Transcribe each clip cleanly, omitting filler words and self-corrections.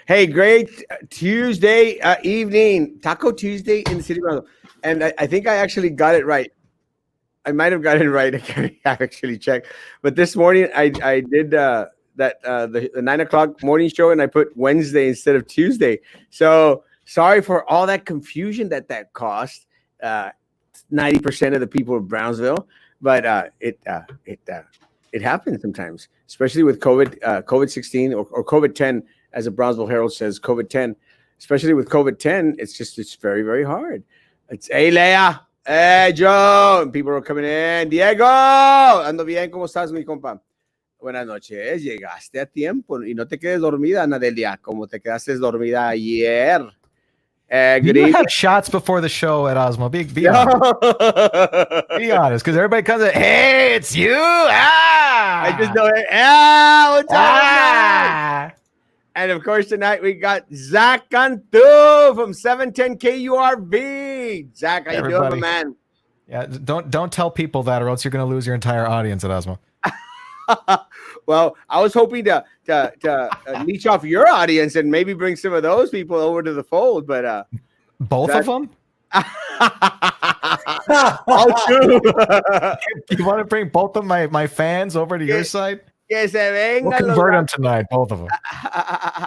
Hey, great Tuesday evening, Taco Tuesday in the city of Brownsville. And I think I actually got it right. I might have gotten it right. I can't actually check. But this morning I did the 9 o'clock morning show, and I put Wednesday instead of Tuesday. So sorry for all that confusion that cost 90% of the people of Brownsville. But it happens sometimes, especially with COVID-19 or COVID-10, as the Brownsville Herald says, COVID-10. Especially with COVID-10, it's very, very hard. It's, hey, Leia. Hey, Joe. And people are coming in. Diego. Ando bien. ¿Cómo estás, mi compa? Buenas noches. Llegaste a tiempo y no te quedes dormida, Nadelia, como te quedaste dormida ayer. You have shots before the show, Erasmo. Be honest. Be honest, because everybody comes in, hey, it's you. I just know it. What's up? And of course, tonight we got Zach Cantu from 710 KURV. Zach, how you doing, my man? Yeah, don't tell people that, or else you're going to lose your entire audience, Erasmo. Well, I was hoping to leech off your audience and maybe bring some of those people over to the fold, but both of them? All two. You want to bring both of my fans over to your side? Que se venga. We'll convert them tonight, both of them.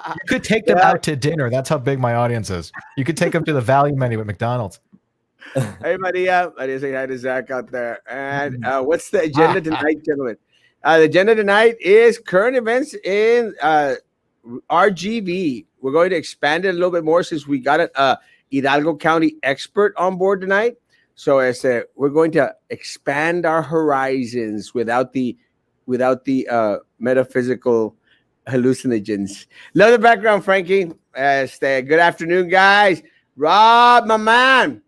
You could take them out to dinner. That's how big my audience is. You could take them to the value menu at McDonald's. Hey, Maria. Maria, say hi to Zach out there. And what's the agenda tonight, gentlemen? The agenda tonight is current events in RGV. We're going to expand it a little bit more since we got a Hidalgo County expert on board tonight. So as we're going to expand our horizons without the metaphysical hallucinogens. Love the background, Frankie. Good afternoon, guys. Rob, my man.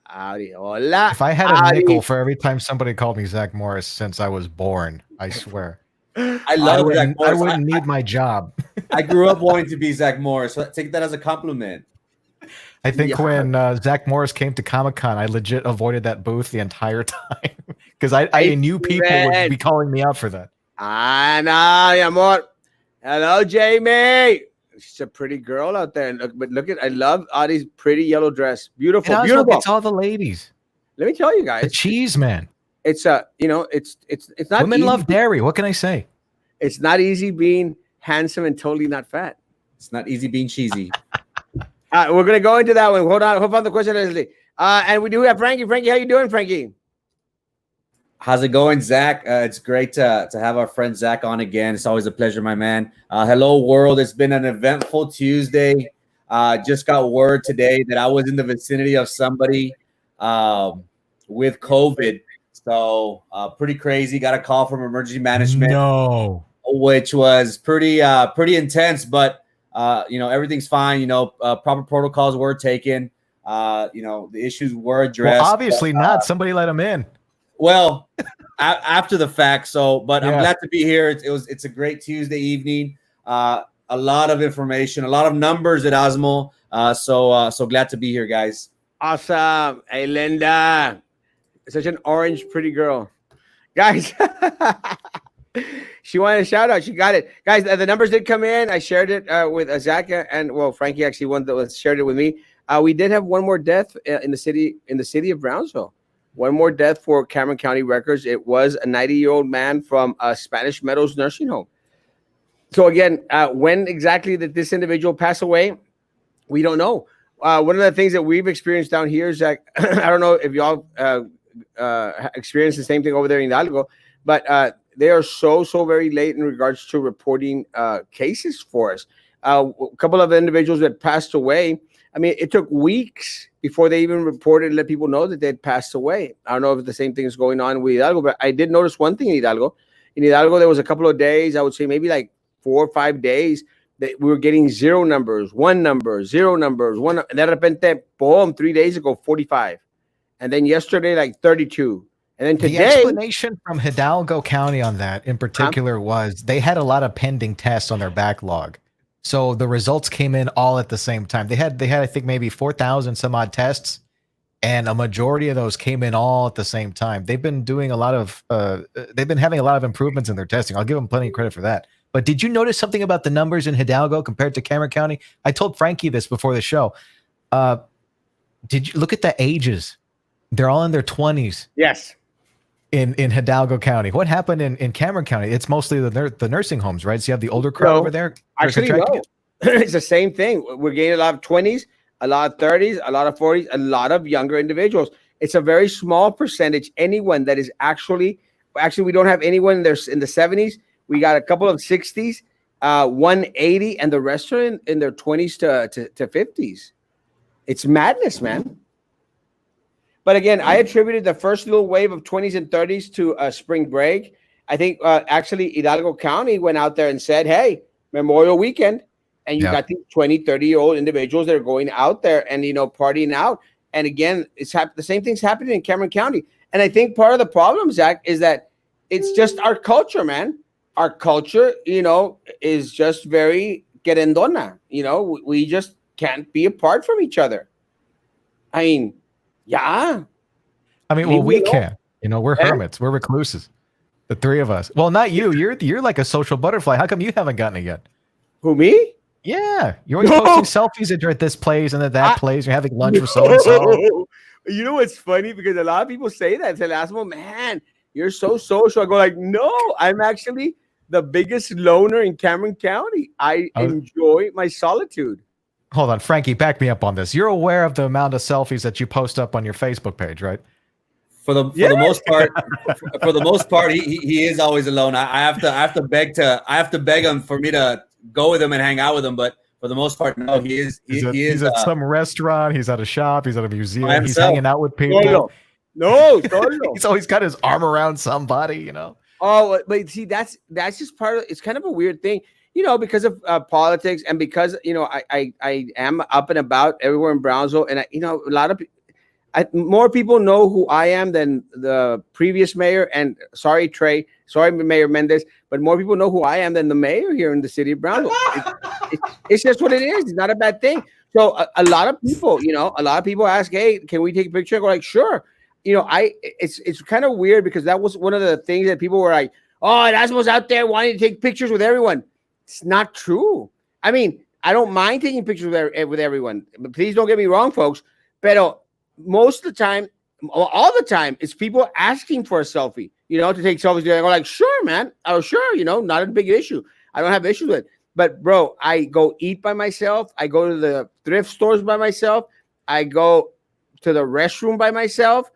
Howdy, hola. If I had a nickel for every time somebody called me Zach Morris since I was born, I swear. I love Zach Morris. I wouldn't need my job. I grew up wanting to be Zach Morris. So take that as a compliment. I think when Zach Morris came to Comic-Con, I legit avoided that booth the entire time because I knew people would be calling me out for that. Mi amor. Hello, Jamie. She's a pretty girl out there. But look at, I love Audie's pretty yellow dress. Beautiful, beautiful. It's all the ladies. Let me tell you guys. The cheese man. It's it's not. Women love dairy. What can I say? It's not easy being handsome and totally not fat. It's not easy being cheesy. We're gonna go into that one. Hold on the question, Leslie. And we do have Frankie. Frankie, how you doing, Frankie? How's it going, Zach? It's great to have our friend Zach on again. It's always a pleasure, my man. Hello, world. It's been an eventful Tuesday. Just got word today that I was in the vicinity of somebody with COVID. So pretty crazy. Got a call from emergency management. No. Which was pretty intense, but everything's fine. Proper protocols were taken. The issues were addressed. Well, obviously not. Somebody let him in. Well, after the fact. But I'm glad to be here. It's a great Tuesday evening. A lot of information, a lot of numbers at Erasmo. So glad to be here, guys. Awesome. Hey, Linda. Such an orange, pretty girl. Guys, she wanted a shout out. She got it. Guys, the numbers did come in. I shared it with Zach and Frankie actually shared it with me. We did have one more death in the city of Brownsville. One more death for Cameron County records. It was a 90-year-old man from Spanish Meadows Nursing Home. So again, when exactly did this individual pass away? We don't know. One of the things that we've experienced down here is that I don't know if y'all experienced the same thing over there in Hidalgo, but they are so very late in regards to reporting cases for us. A couple of individuals that passed away. I mean, it took weeks before they even reported and let people know that they'd passed away. I don't know if the same thing is going on with Hidalgo, but I did notice one thing in Hidalgo. In Hidalgo, there was a couple of days, I would say maybe like 4 or 5 days, that we were getting 0 numbers, 1 number, 0 numbers, 1. And then de repente, boom, 3 days ago, 45. And then yesterday, like 32. And then today. The explanation from Hidalgo County on that in particular was they had a lot of pending tests on their backlog. So the results came in all at the same time. They had I think maybe 4,000 some odd tests, and a majority of those came in all at the same time. They've been doing a lot of they've been having a lot of improvements in their testing. I'll give them plenty of credit for that. But did you notice something about the numbers in Hidalgo compared to Cameron County? I told Frankie this before the show. Did you look at the ages? They're all in their 20s. Yes. In Hidalgo County. What happened in Cameron County? It's mostly the nursing homes, right? So you have the older crowd over there. Actually, no. It's the same thing. We're getting a lot of 20s, a lot of 30s, a lot of 40s, a lot of younger individuals. It's a very small percentage. Anyone that is actually, we don't have anyone in the 70s. We got a couple of 60s, 180, and the rest are in their 20s to 50s. It's madness, man. But again, I attributed the first little wave of 20s and 30s to spring break. I think actually Hidalgo County went out there and said, hey, Memorial Weekend. And you got these 20, 30-year-old individuals that are going out there and, partying out. And again, the same thing's happening in Cameron County. And I think part of the problem, Zach, is that it's just our culture, man. Our culture, is just very querendona. We just can't be apart from each other. I mean, yeah. I mean, well, we can. We're hermits. We're recluses. The three of us. Well, not you. You're like a social butterfly. How come you haven't gotten it yet? Who, me? Yeah. You're always posting selfies that you're at this place and at that place. You're having lunch with so-and-so. You know what's funny? Because a lot of people say that. Say, Erasmo, man, you're so social. I go like, no, I'm actually the biggest loner in Cameron County. I enjoy my solitude. Hold on, Frankie, back me up on this. You're aware of the amount of selfies that you post up on your Facebook page, right? For the most part, he is always alone. I have to beg him for me to go with him and hang out with him. But for the most part, no, he is. He's at some restaurant. He's at a shop. He's at a museum. He's hanging out with people. No. He's always got his arm around somebody. Oh, but see, that's just part of. It's kind of a weird thing. Because of politics and because, I am up and about everywhere in Brownsville. And, a lot of more people know who I am than the previous mayor. And sorry, Trey. Sorry, Mayor Mendez. But more people know who I am than the mayor here in the city of Brownsville. It's just what it is. It's not a bad thing. So a lot of people ask, hey, can we take a picture? I go like, sure. It's kind of weird because that was one of the things that people were like, oh, Erasmo's out there wanting to take pictures with everyone. It's not true. I mean, I don't mind taking pictures with everyone. But please don't get me wrong, folks. But most of the time, all the time, it's people asking for a selfie, to take selfies. I go like, sure, man. Oh, sure, not a big issue. I don't have issues with it. But, bro, I go eat by myself. I go to the thrift stores by myself. I go to the restroom by myself.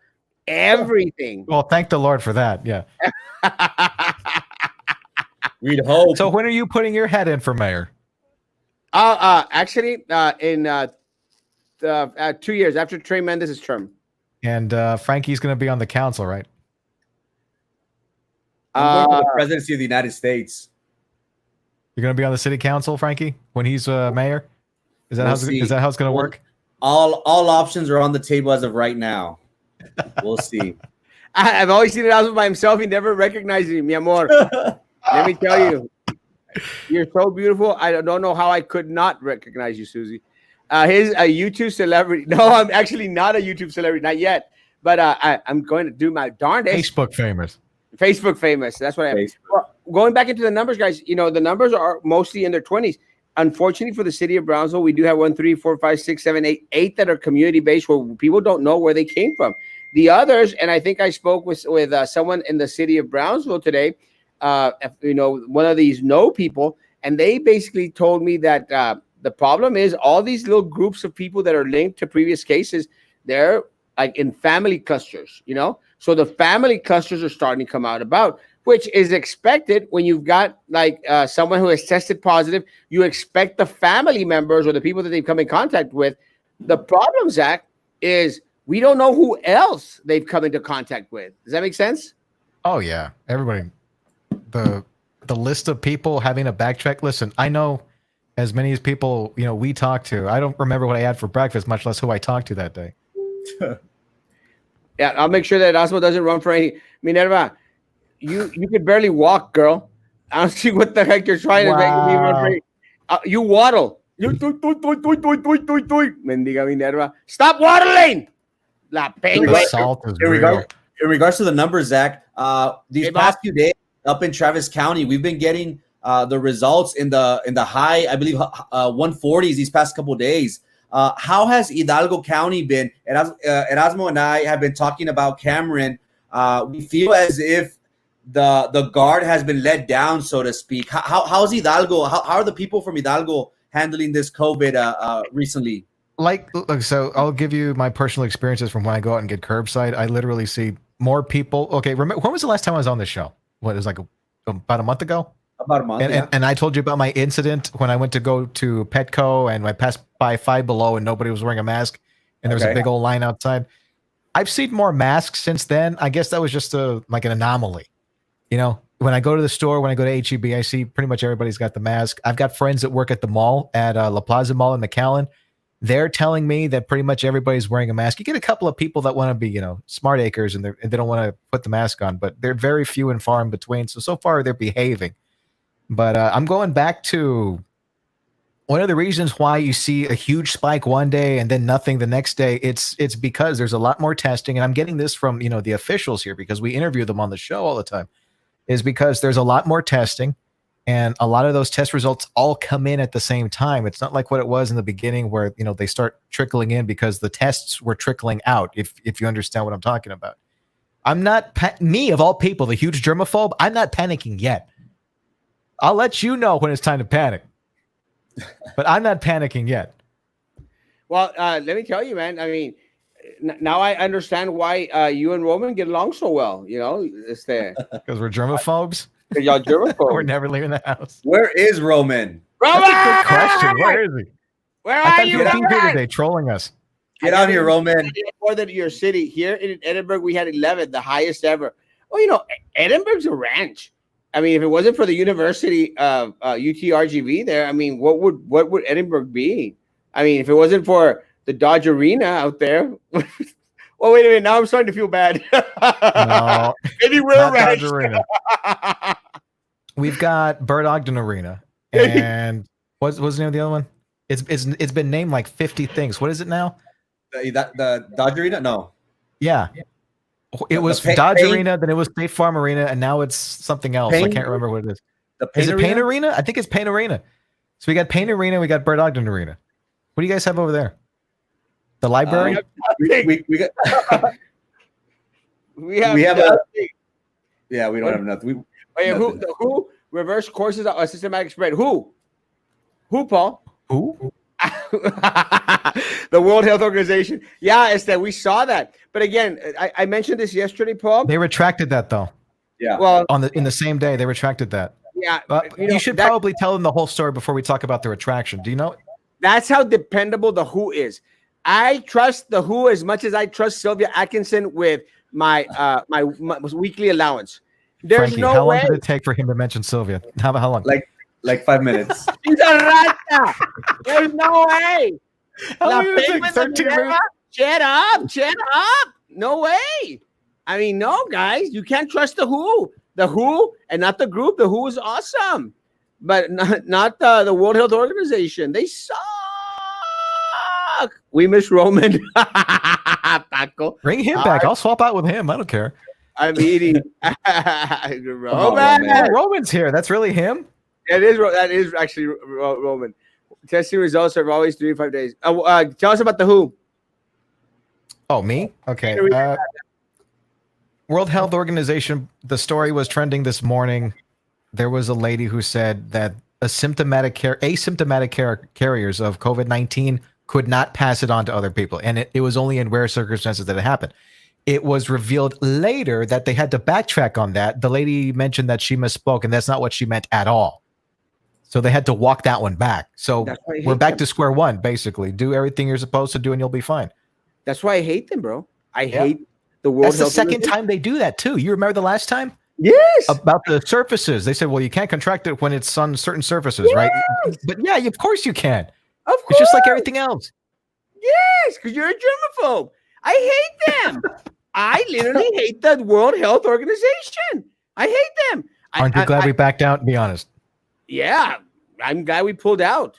Everything. Well, thank the Lord for that. Yeah. We'd hope. So when are you putting your head in for mayor? Actually, in 2 years after Trey Mendez's term. And Frankie's going to be on the council, right? I'm going for the presidency of the United States. You're going to be on the city council, Frankie, when he's mayor? Is that how it's going to work? All options are on the table as of right now. We'll see. I've always seen it out by himself. He never recognized me, mi amor. Let me tell you, you're so beautiful. I don't know how I could not recognize you, Susie. He's a YouTube celebrity. No, I'm actually not a YouTube celebrity, not yet. But I'm going to do my darndest. Facebook famous. Facebook famous. That's what I am. Well, going back into the numbers, guys, the numbers are mostly in their 20s. Unfortunately for the city of Brownsville, we do have 1, 3, 4, 5, 6, 7, 8 that are community-based where people don't know where they came from. The others, and I think I spoke with someone in the city of Brownsville today, one of these people, and they basically told me that the problem is all these little groups of people that are linked to previous cases, they're like in family clusters, so the family clusters are starting to come out about, which is expected when you've got like someone who has tested positive. You expect the family members or the people that they've come in contact with. The problem, Zach, is we don't know who else they've come into contact with. Does that make sense? Oh yeah, everybody. The list of people having a backtrack. Listen, I know as many as people we talk to. I don't remember what I had for breakfast, much less who I talked to that day. Yeah, I'll make sure that Erasmo doesn't run for any. Minerva, you could barely walk, girl. I don't see what the heck you're trying to make me run for. You waddle. You Mendiga Minerva. Stop waddling. La penguin. The salt is real. In regards to the numbers, Zach, these past few days up in Travis County, we've been getting the results in the high, I believe, 140s these past couple of days. How has Hidalgo County been? Erasmo and I have been talking about Cameron. We feel as if the guard has been let down, so to speak. How's Hidalgo? How are the people from Hidalgo handling this COVID recently? Like, look, so I'll give you my personal experiences from when I go out and get curbside. I literally see more people. Okay, remember when was the last time I was on this show? What, it was like about a month ago? About a month. And I told you about my incident when I went to go to Petco and I passed by Five Below and nobody was wearing a mask and there was a big old line outside. I've seen more masks since then. I guess that was just like an anomaly. You know, when I go to the store, when I go to HEB, I see pretty much everybody's got the mask. I've got friends that work at the mall at La Plaza Mall in McAllen. They're telling me that pretty much everybody's wearing a mask. You get a couple of people that want to be, smart acres and they don't want to put the mask on, but they're very few and far in between. So far they're behaving. But I'm going back to one of the reasons why you see a huge spike one day and then nothing the next day. It's because there's a lot more testing. And I'm getting this from, the officials here because we interview them on the show all the time, is because there's a lot more testing. And a lot of those test results all come in at the same time. It's not like what it was in the beginning where, they start trickling in because the tests were trickling out, if you understand what I'm talking about. I'm not, me of all people, the huge germaphobe, I'm not panicking yet. I'll let you know when it's time to panic. But I'm not panicking yet. Well, let me tell you, man. I mean, now I understand why you and Roman get along so well. It's there. Because we're germaphobes? Y'all germaphobes. We're never leaving the house. Where is Roman? Roman! That's a good question. Where is he? Where I are thought you, he was Roman? here today trolling us. Get out here, Roman. More than your city. Here in Edinburgh, we had 11, the highest ever. Well, Edinburgh's a ranch. I mean, if it wasn't for the University of UTRGV there, I mean, what would Edinburgh be? I mean, if it wasn't for the Dodge Arena out there. Well, wait a minute. Now I'm starting to feel bad. No, maybe we're a ranch. Dodge Arena. We've got Bird Ogden Arena, and what's the name of the other one? It's been named like 50 things. What is it now? The Dodge Arena? No. Yeah. It was Dodge Arena, then it was State Farm Arena, and now it's something else. I can't remember what it is. Is it Paint Arena? I think it's Paint Arena. So we got Paint Arena, we got Bird Ogden Arena. What do you guys have over there? The library? We have yeah, we don't have nothing. Who reverse courses a systematic spread? Who, Paul? Who? The World Health Organization. Yeah, it's that we saw that. But again, I mentioned this yesterday, Paul. They retracted that though. Yeah. Well, in the same day, they retracted that. Yeah. You should probably tell them the whole story bbefore we talk about the retraction. Do you know? That's how dependable the WHO is. I trust the WHO as much as I trust Sylvia Atkinson with my weekly allowance. There's Frankie, no how way. long did it take for him to mention Sylvia? How long? Like 5 minutes. She's a rata. There's no way. How long did it take? 13 minutes? Shut up. No way. I mean, no, guys, you can't trust the WHO. The WHO and not the group. The WHO is awesome, but not the World Health Organization. They suck. We miss Roman. Paco. Bring him back. I'll swap out with him. I don't care. I'm eating. Roman's here. That's really him? That is actually Roman. Testing results are always 3 to 5 days. Tell us about the WHO. Oh, me? Okay. World Health Organization, the story was trending this morning. There was a lady who said that asymptomatic carriers of COVID-19 could not pass it on to other people. And it was only in rare circumstances that it happened. It was revealed later that they had to backtrack on that. The lady mentioned that she misspoke, and that's not what she meant at all. So they had to walk that one back. So we're back to square one, basically. Do everything you're supposed to do, and you'll be fine. That's why I hate them, bro. I hate the World Health. That's the second time they do that, too. You remember the last time? Yes. About the surfaces. They said, well, you can't contract it when it's on certain surfaces, right? But yeah, of course you can. Of course. It's just like everything else. Yes, because you're a germaphobe. I hate them. I literally hate the World Health Organization. I hate them. Aren't you glad we backed out? Be honest. Yeah, I'm glad we pulled out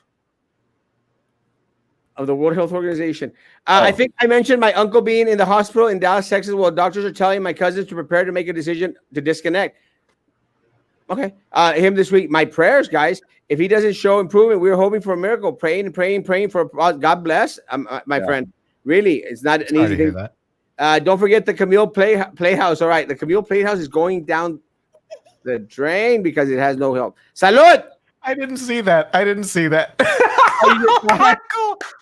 of the World Health Organization. I think I mentioned my uncle being in the hospital in Dallas, Texas, while doctors are telling my cousins to prepare to make a decision to disconnect. Okay. Him this week. My prayers, guys. If he doesn't show improvement, we're hoping for a miracle. Praying and praying, praying for God bless. My friend. Really, it's not an Sorry easy to hear thing. that. Don't forget the Camille Playhouse. All right, the Camille Playhouse is going down the drain because it has no help. Salud. I didn't see that.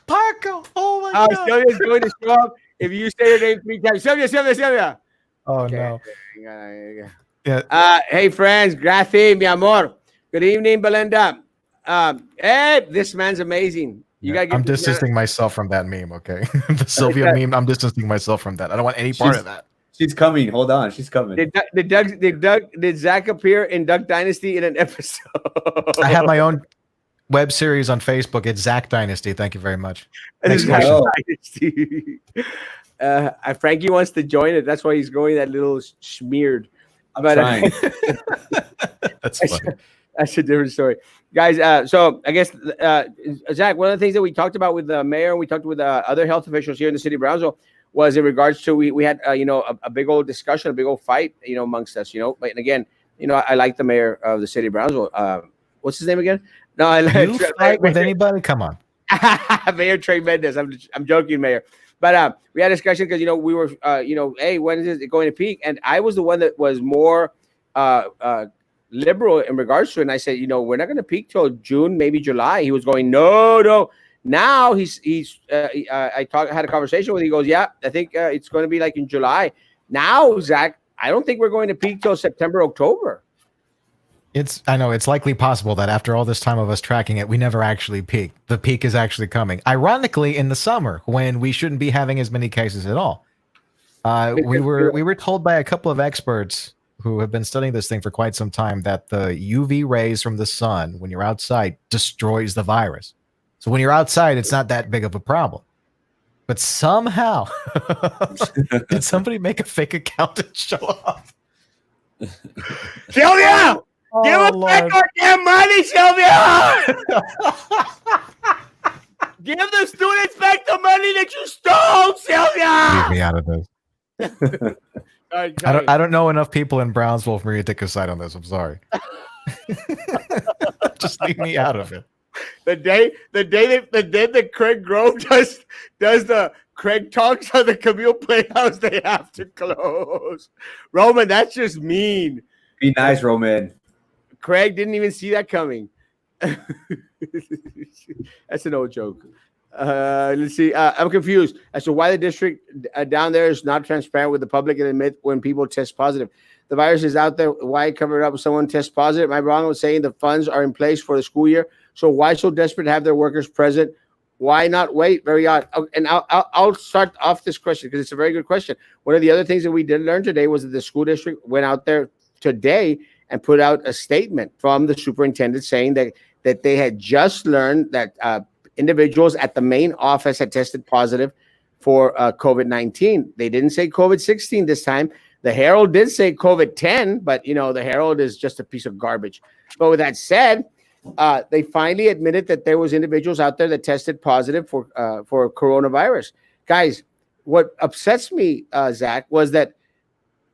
Paco. Oh my God. Sylvia's going to show up if you say her name 3 times. Sylvia. Oh Okay. no. Yeah. Hey, friends. Gracias, mi amor. Good evening, Belinda. Hey, this man's amazing. You gotta get I'm this distancing myself from that meme, okay? The Sylvia meme, I'm distancing myself from that. I don't want any part of that. She's coming. Hold on. She's coming. Did Zach appear in Duck Dynasty in an episode? I have my own web series on Facebook. It's Zach Dynasty. Thank you very much. This Next is question. Dynasty. Frankie wants to join it. That's why he's going that little smeared. I'm trying. That's funny. That's a different story, guys. So I guess Zach, one of the things that we talked about with the mayor, and we talked with other health officials here in the city of Brownsville, was in regards to we had a big old discussion, a big old fight, amongst us, But again, I like the mayor of the city of Brownsville. What's his name again? No, I like You fight with anybody? Come on. Mayor Trey Mendez. I'm joking, Mayor. But we had a discussion because we were hey, when is it going to peak? And I was the one that was more liberal in regards to it. And I said, we're not going to peak till June, maybe July. He was going, no. Now I had a conversation with him. He goes, yeah, I think it's going to be like in July. Now, Zach, I don't think we're going to peak till September, October. I know it's likely possible that after all this time of us tracking it, we never actually peak. The peak is actually coming. Ironically, in the summer, when we shouldn't be having as many cases at all. We were told by a couple of experts who have been studying this thing for quite some time that the UV rays from the sun, when you're outside, destroys the virus. So when you're outside, it's not that big of a problem. But somehow, did somebody make a fake account and show up? Sylvia! Give us back our damn money, Sylvia! Give the students back the money that you stole, Sylvia! Leave me out of this. I don't know enough people in Brownsville for me to take a side on this. I'm sorry. Just leave me out of it. The day that Craig Grove does the Craig talks on the Camille Playhouse, they have to close. Roman, that's just mean. Be nice, Roman. Craig didn't even see that coming. That's an old joke. Let's see. I'm confused as to why the district down there is not transparent with the public and admit when people test positive. The virus is out there. Why cover it up if someone tests positive? Am I wrong with saying the funds are in place for the school year? So why so desperate to have their workers present? Why not wait? Very odd. And I'll start off this question because it's a very good question. One of the other things that we did learn today was that the school district went out there today and put out a statement from the superintendent saying that they had just learned that individuals at the main office had tested positive for COVID-19. They didn't say COVID-16 this time. The Herald did say COVID-10, but the Herald is just a piece of garbage. But with that said, they finally admitted that there was individuals out there that tested positive for coronavirus. Guys, what upsets me, Zach, was that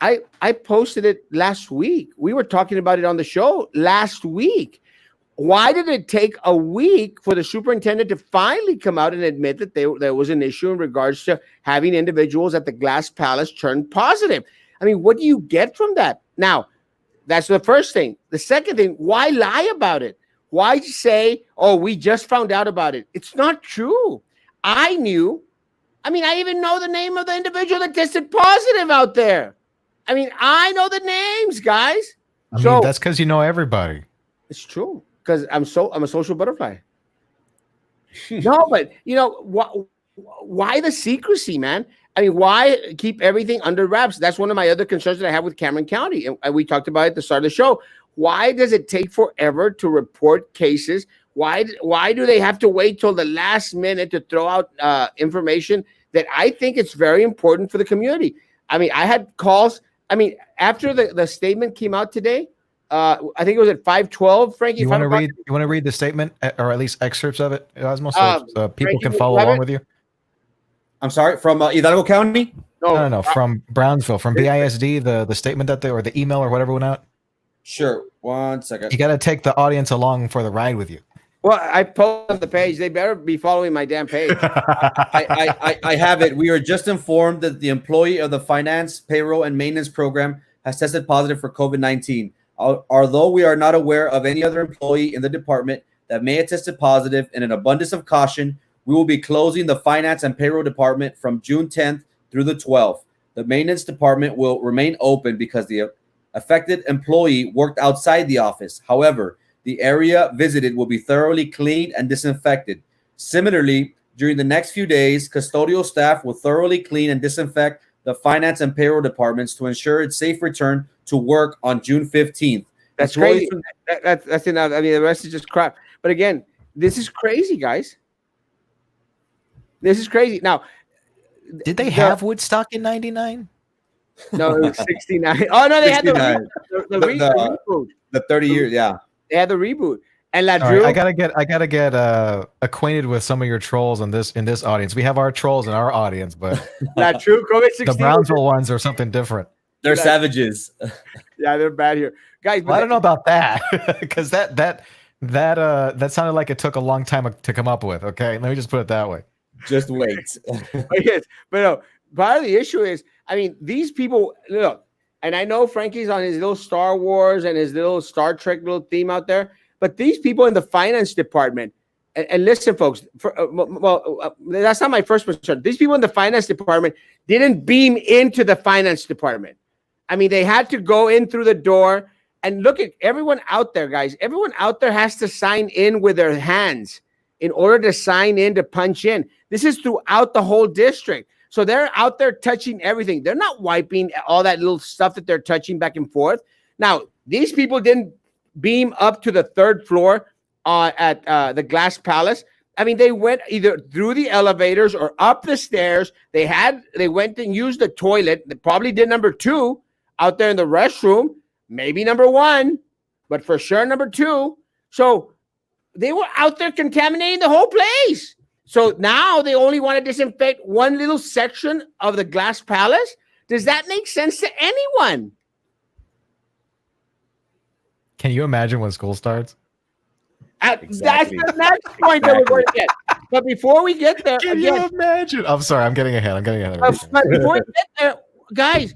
I posted it last week. We were talking about it on the show last week. Why did it take a week for the superintendent to finally come out and admit that there was an issue in regards to having individuals at the Glass Palace turn positive? I mean, what do you get from that? Now, that's the first thing. The second thing, why lie about it? Why say, oh, we just found out about it? It's not true. I knew. I mean, I even know the name of the individual that tested positive out there. I mean, I know the names, guys. I mean, that's because you know everybody. It's true. Because I'm a social butterfly. No, but why the secrecy, man? I mean, why keep everything under wraps? That's one of my other concerns that I have with Cameron County, and we talked about it at the start of the show. Why does it take forever to report cases? Why do they have to wait till the last minute to throw out information that I think it's very important for the community? I mean, I had calls. I mean, after the statement came out today, I think it was at 5:12. Frankie, you want to read the statement, or at least excerpts of it, Erasmo, so people Frankie, can follow along with you? I'm sorry, from Hidalgo County? No, from Brownsville, from BISD, the statement that or the email or whatever went out. Sure. 1 second. You got to take the audience along for the ride with you. Well, I posted on the page. They better be following my damn page. I have it. We are just informed that the employee of the finance, payroll, and maintenance program has tested positive for COVID-19. Although we are not aware of any other employee in the department that may have tested positive, in an abundance of caution, we will be closing the finance and payroll department from June 10th through the 12th. The maintenance department will remain open because the affected employee worked outside the office. However, the area visited will be thoroughly cleaned and disinfected. Similarly, during the next few days, custodial staff will thoroughly clean and disinfect the finance and payroll departments to ensure its safe return to work on June 15th. That's crazy. That's enough. I mean, the rest is just crap. But again, this is crazy, guys. This is crazy. Now, did they have Woodstock in '99? No, it was 69. Oh no, they 69. Had the reboot. The 30 years, yeah. They had the reboot. And La Drew, right, I gotta get acquainted with some of your trolls in this audience. We have our trolls in our audience, but La Drew, COVID-16. The Brownsville ones are something different. They're savages. Yeah, they're bad here, guys. Well, I don't know about that because that sounded like it took a long time to come up with. Okay, let me just put it that way. Just wait. Yes, but no. Part of the issue is, I mean, these people look, and I know Frankie's on his little Star Wars and his little Star Trek little theme out there, but these people in the finance department, and listen, folks, that's not my first concern. These people in the finance department didn't beam into the finance department. I mean, they had to go in through the door. And look at everyone out there, guys. Everyone out there has to sign in with their hands in order to sign in to punch in. This is throughout the whole district. So they're out there touching everything. They're not wiping all that little stuff that they're touching back and forth. Now, these people didn't beam up to the third floor at the Glass Palace. I mean, they went either through the elevators or up the stairs. They went and used the toilet. They probably did number 2 out there in the restroom. Maybe number 1, but for sure number 2. So they were out there contaminating the whole place. So now they only want to disinfect one little section of the Glass Palace. Does that make sense to anyone? Can you imagine when school starts? Exactly. That's the next point that we're going to get. But before we get there, can you imagine? I'm sorry, I'm getting ahead. But before we get there, guys,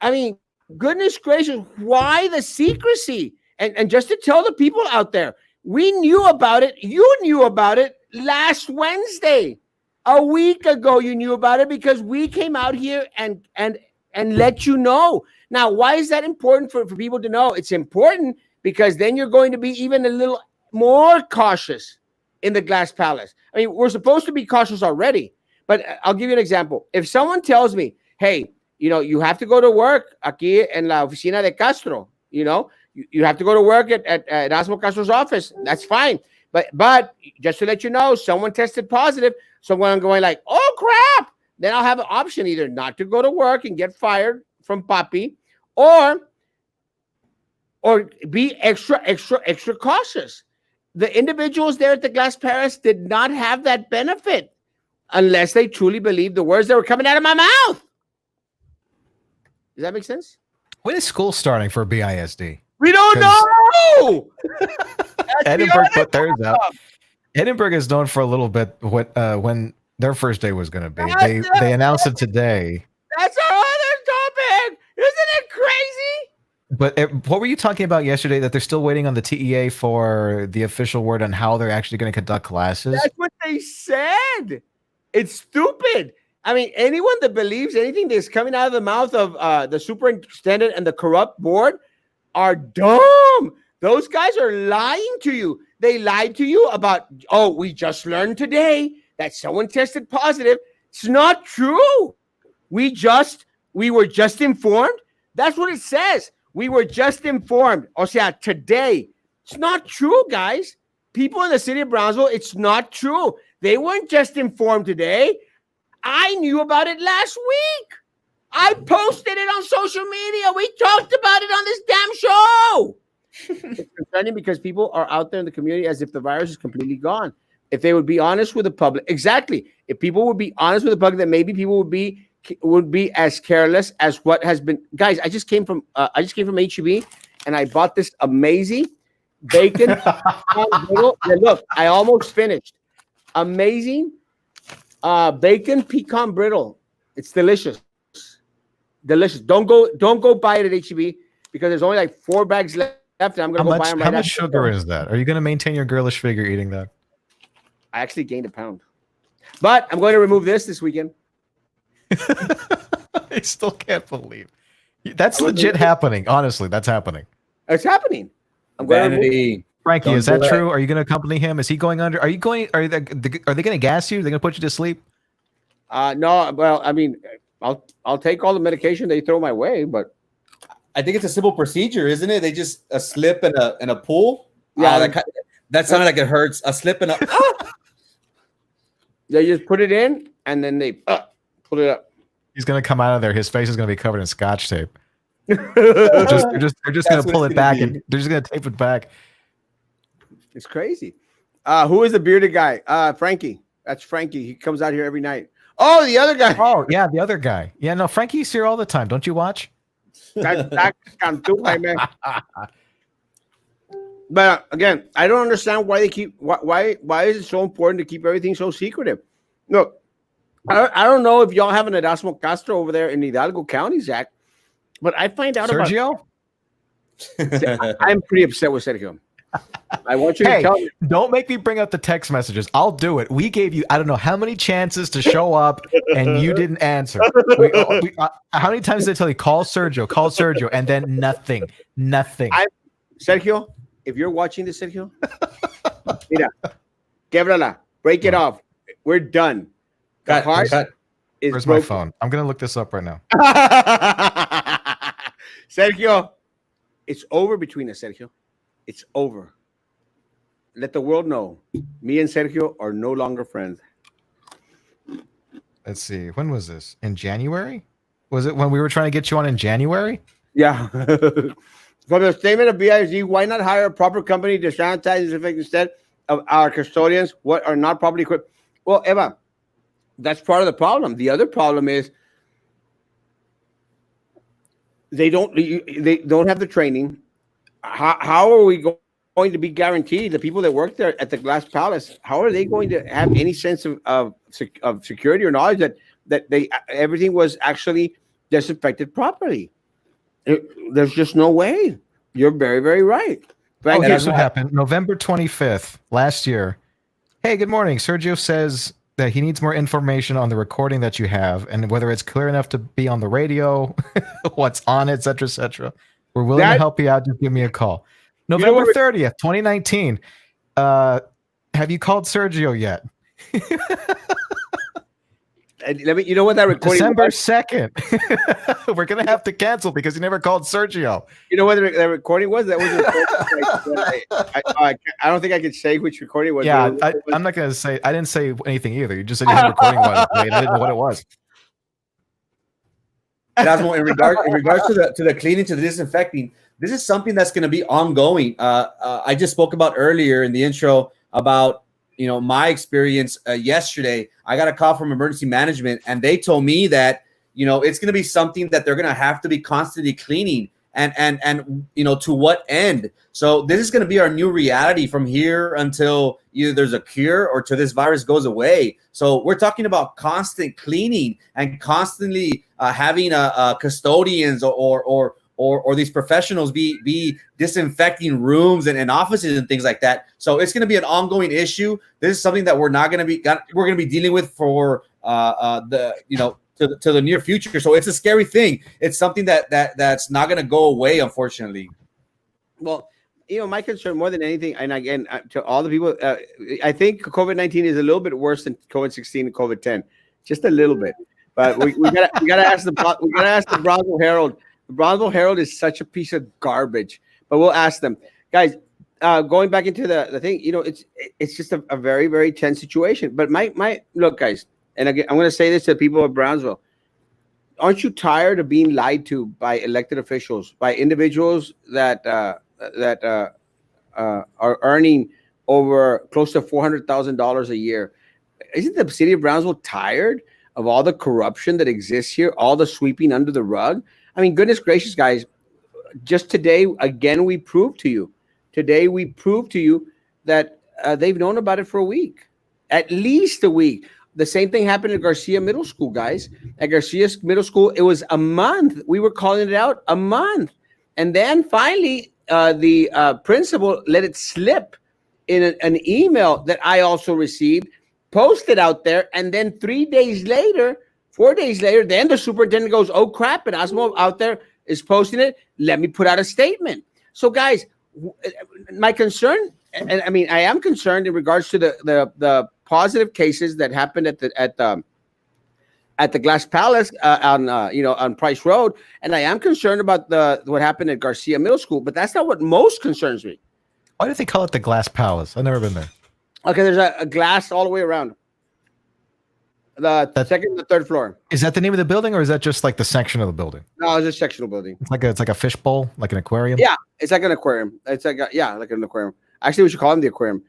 I mean, goodness gracious, why the secrecy? And just to tell the people out there, we knew about it. You knew about it last Wednesday. A week ago, you knew about it because we came out here and let you know. Now, why is that important for people to know? It's important because then you're going to be even a little more cautious in the Glass Palace. I mean, we're supposed to be cautious already, but I'll give you an example. If someone tells me, hey, you know, you have to go to work aquí en la oficina de Castro, you know, you have to go to work at Erasmo Castro's office. That's fine. But just to let you know, someone tested positive. So when I'm going like, oh, crap, then I'll have an option either not to go to work and get fired from Papi or be extra cautious. The individuals there at the Glass Palace did not have that benefit unless they truly believed the words that were coming out of my mouth. Does that make sense? When is school starting for BISD? We don't know. Edinburgh put theirs out. Edinburgh is known for a little bit when their first day was going to be. They announced it today. That's our other topic. Isn't it crazy? But what were you talking about yesterday? That they're still waiting on the TEA for the official word on how they're actually going to conduct classes? That's what they said. It's stupid. I mean, anyone that believes anything that's coming out of the mouth of the superintendent and the corrupt board are dumb. Those guys are lying to you. They lied to you about, oh, we just learned today that someone tested positive. It's not true. We were just informed. That's what it says. We were just informed. O sea, today. It's not true, guys. People in the city of Brownsville, it's not true. They weren't just informed today. I knew about it last week. I posted it on social media. We talked about it on this damn show. It's concerning because people are out there in the community as if the virus is completely gone. If they would be honest with the public, exactly. If people would be honest with the public, then maybe people would be would be as careless as what has been. Guys, I just came from HEB, and I bought this amazing bacon. Yeah, look, I almost finished. Amazing bacon pecan brittle. It's delicious. Don't go buy it at HEB because there's only like 4 bags left, and I'm gonna go buy them right How after. much sugar is that? Are you going to maintain your girlish figure eating that? I actually gained a pound, but I'm going to remove this weekend. I still can't believe that's legit happening. Honestly, that's happening. It's happening. I'm going to remove. Vanity. Frankie, Don't is that do true? Are you going to accompany him? Is he going under? Are you going? Are they going to gas you? Are they going to put you to sleep? No, well, I mean, I'll take all the medication they throw my way, but I think it's a simple procedure, isn't it? They just a slip and a pull. Yeah. That sounded like it hurts. A slip and a. they just put it in and then they pull it up. He's going to come out of there. His face is going to be covered in Scotch tape. They're just going to pull it back and they're just going to tape it back. It's crazy. Who is the bearded guy? Frankie. That's Frankie. He comes out here every night. Oh, the other guy. Oh, yeah, the other guy. Yeah, no, Frankie's here all the time. Don't you watch? That's man. But again, I don't understand why they keep why is it so important to keep everything so secretive? Look, I don't know if y'all have an Erasmo Castro over there in Hidalgo County, Zach, but I find out Sergio? I'm pretty upset with Sergio. I want you to tell me. Don't make me bring up the text messages. I'll do it. We gave you, I don't know how many chances to show up, and you didn't answer. How many times did I tell you, call Sergio, and then nothing. Sergio, if you're watching this, Sergio, mira, québrala, break it off. We're done. The heart is Where's broken. my phone? I'm going to look this up right now. Sergio, it's over between us, Sergio. It's over. Let the world know. Me and Sergio are no longer friends. Let's see. When was this? In January? Was it when we were trying to get you on in January? Yeah. From the statement of BIG, why not hire a proper company to sanitize and disinfect instead of our custodians what are not properly equipped? Well, Eva, that's part of the problem. The other problem is they don't have the training. How are we going to be guaranteed the people that work there at the Glass Palace? How are they going to have any sense of security or knowledge that everything was actually disinfected properly? There's just no way. You're very, very right. Oh, here's what happened. November 25th last year. Hey, good morning. Sergio says that he needs more information on the recording that you have and whether it's clear enough to be on the radio, what's on it, etc., etc. We're willing to help you out. Just give me a call. November 30th, 2019. Have you called Sergio yet? You know what that recording December 2nd. We're going to have to cancel because you never called Sergio. You know what that recording was? That was I don't think I could say which recording it was. Yeah, I'm not going to say. I didn't say anything either. You just said your recording was late. I didn't know what it was. Erasmo, in regards to the cleaning, to the disinfecting, this is something that's going to be ongoing. I just spoke about earlier in the intro about my experience yesterday. I got a call from emergency management, and they told me that it's going to be something that they're going to have to be constantly cleaning, and to what end. So this is going to be our new reality from here until either there's a cure or till this virus goes away. So we're talking about constant cleaning and constantly having custodians or these professionals be disinfecting rooms and offices and things like that. So it's going to be an ongoing issue. This is something that we're going to be dealing with for to the near future. So it's a scary thing. It's something that's not going to go away, unfortunately. Well, my concern more than anything, and again, to all the people, I think COVID-19 is a little bit worse than COVID-16 and COVID-10, just a little bit. But we gotta ask the Brownsville Herald. The Brownsville Herald is such a piece of garbage. But we'll ask them, guys. Going back into the thing, it's just a very, very tense situation. But my look, guys, and again, I'm going to say this to the people of Brownsville. Aren't you tired of being lied to by elected officials, by individuals that are earning over close to $400,000 a year? Isn't the city of Brownsville tired of all the corruption that exists here, all the sweeping under the rug. I mean, goodness gracious, guys, just today, again, we proved to you. Today, we proved to you that they've known about it for a week, at least a week. The same thing happened at Garcia Middle School, guys. At Garcia Middle School, it was a month. We were calling it out a month. And then finally, the principal let it slip in an email that I also received, posted out there. And then 3 days later, 4 days later, then the superintendent goes, oh, crap, Erasmo out there is posting it. Let me put out a statement. So, guys, my concern, and I mean, I am concerned in regards to the positive cases that happened at the Glass Palace on Price Road, and I am concerned about what happened at Garcia Middle School. But that's not what most concerns me. Why do they call it the Glass Palace? I've never been there. Okay, there's a glass all the way around. The second, the third floor. Is that the name of the building, or is that just like the section of the building? No, it's a sectional building. It's like a fish bowl, like an aquarium. Yeah, it's like an aquarium. It's like like an aquarium. Actually, we should call them the aquarium.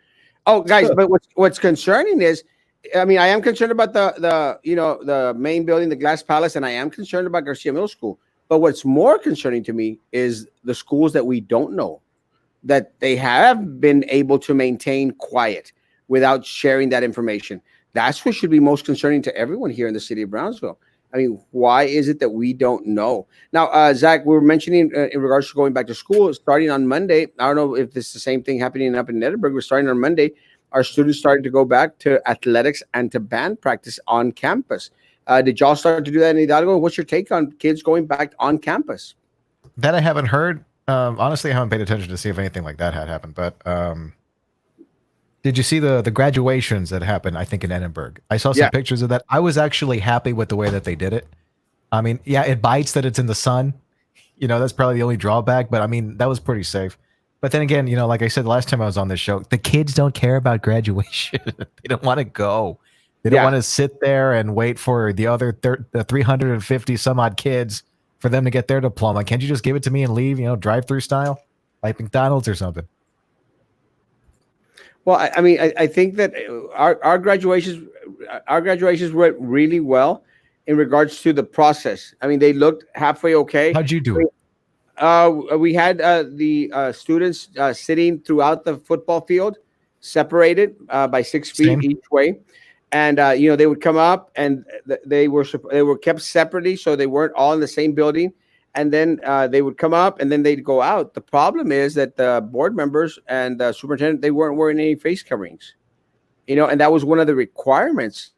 Oh, guys, but what's concerning is, I mean, I am concerned about the main building, the Glass Palace, and I am concerned about Garcia Middle School. But what's more concerning to me is the schools that we don't know, that they have been able to maintain quiet without sharing that information. That's what should be most concerning to everyone here in the city of Brownsville. I mean, why is it that we don't know? Now, Zach, we were mentioning in regards to going back to school, starting on Monday. I don't know if this is the same thing happening up in Edinburgh. We're starting on Monday. Our students started to go back to athletics and to band practice on campus. Did y'all start to do that in Hidalgo? What's your take on kids going back on campus? That I haven't heard. Honestly, I haven't paid attention to see if anything like that had happened. But did you see the graduations that happened, I think, in Edinburgh? I saw some pictures of that. I was actually happy with the way that they did it. I mean, yeah, it bites that it's in the sun. You know, that's probably the only drawback. But, I mean, that was pretty safe. But then again, you know, like I said last time I was on this show, the kids don't care about graduation. They don't want to go. They don't want to sit there and wait for the other 350 some odd kids for them to get their diploma. Can't you just give it to me and leave, you know, drive-through style, like McDonald's or something? Well, I mean, I think that our graduations went really well in regards to the process. I mean, they looked halfway okay. How'd you do it? We had the students sitting throughout the football field, separated by 6 feet each way, and you know, they would come up and they were kept separately, so they weren't all in the same building. And then they would come up and then they'd go out. The problem is that the board members and the superintendent, they weren't wearing any face coverings, you know, and that was one of the requirements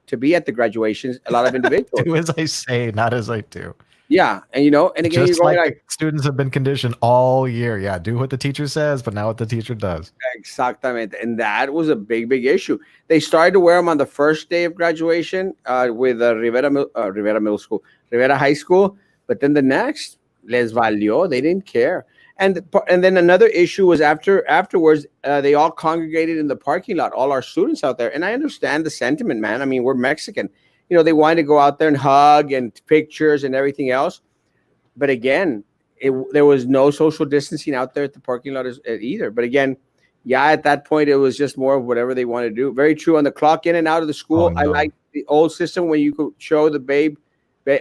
to be at the graduations. A lot of individuals do as I say, not as I do. Yeah, and you know, and again, just you're going like students have been conditioned all year. Yeah, do what the teacher says, but not what the teacher does. Exactamente, and that was a big issue. They started to wear them on the first day of graduation with Rivera Middle School, Rivera High School, but then the next, les valió. They didn't care. And then another issue was afterwards, they all congregated in the parking lot, all our students out there. And I understand the sentiment, man. I mean, we're Mexican. You know, they wanted to go out there and hug and pictures and everything else. But again, there was no social distancing out there at the parking lot either. But again, yeah, at that point, it was just more of whatever they wanted to do. Very true. On the clock in and out of the school, I like the old system when you could show the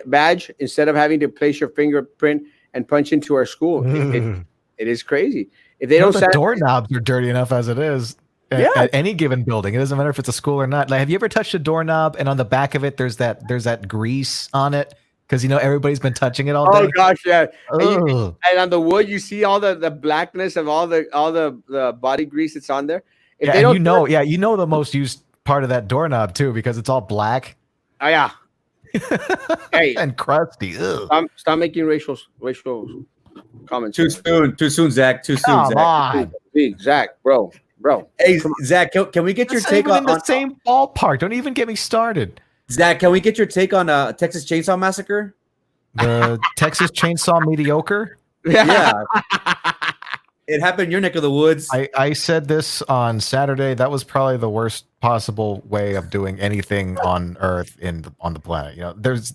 badge instead of having to place your fingerprint and punch into our school. It is crazy. If they don't, the doorknobs are dirty enough as it is. At any given building, it doesn't matter if it's a school or not. Like, have you ever touched a doorknob and on the back of it there's that grease on it because you know everybody's been touching it all day? Oh gosh, yeah. And on the wood, you see all the blackness of all the body grease that's on there. If they don't, you know the most used part of that doorknob too because it's all black. Oh yeah. Hey, and crusty. Stop making racial comments. Too soon, Zach. Too soon, Come Zach. on. Zach, bro. Hey, Zach, can we get your take on the same ballpark? Don't even get me started. Zach, can we get your take on Texas Chainsaw Massacre? The Texas Chainsaw Mediocre? Yeah. It happened in your neck of the woods. I said this on Saturday. That was probably the worst possible way of doing anything on Earth on the planet. You know, that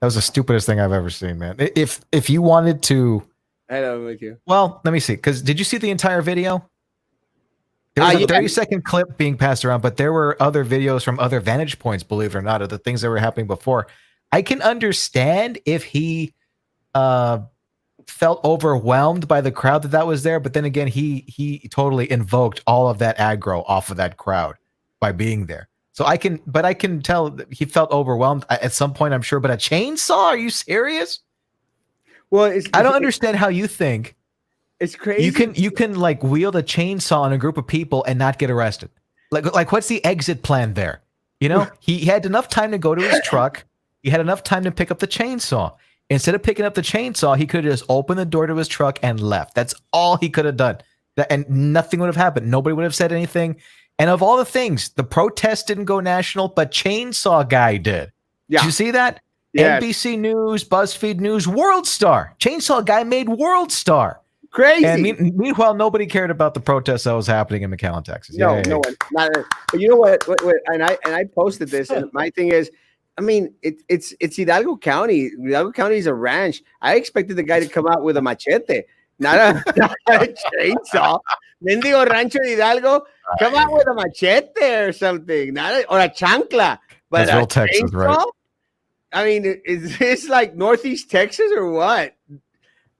was the stupidest thing I've ever seen, man. If you wanted to, I know, with you. Well, let me see. Because did you see the entire video? There was a yeah. 30-second clip being passed around, but there were other videos from other vantage points, believe it or not, of the things that were happening before. I can understand if he felt overwhelmed by the crowd that was there, but then again, he totally invoked all of that aggro off of that crowd by being there. So I can tell that he felt overwhelmed at some point, I'm sure. But a chainsaw? Are you serious? Well, I don't understand how you think it's crazy. you can like wield a chainsaw on a group of people and not get arrested. Like what's the exit plan there? You know, he had enough time to go to his truck. He had enough time to pick up the chainsaw. Instead of picking up the chainsaw, he could have just opened the door to his truck and left. That's all he could have done. And nothing would have happened. Nobody would have said anything. And of all the things, the protest didn't go national, but Chainsaw Guy did. Yeah. Did you see that? Yes. NBC News, BuzzFeed News, World Star. Chainsaw Guy made World Star. Crazy. And meanwhile, nobody cared about the protest that was happening in McAllen, Texas. No one. Not, but you know what? And I posted this, and my thing is, I mean, it's Hidalgo County. Hidalgo County is a ranch. I expected the guy to come out with a machete, not a chainsaw. Mendigo Rancho de Hidalgo, come out with a machete or something, or a chancla. But that's real Texas, right? I mean, is this like Northeast Texas or what?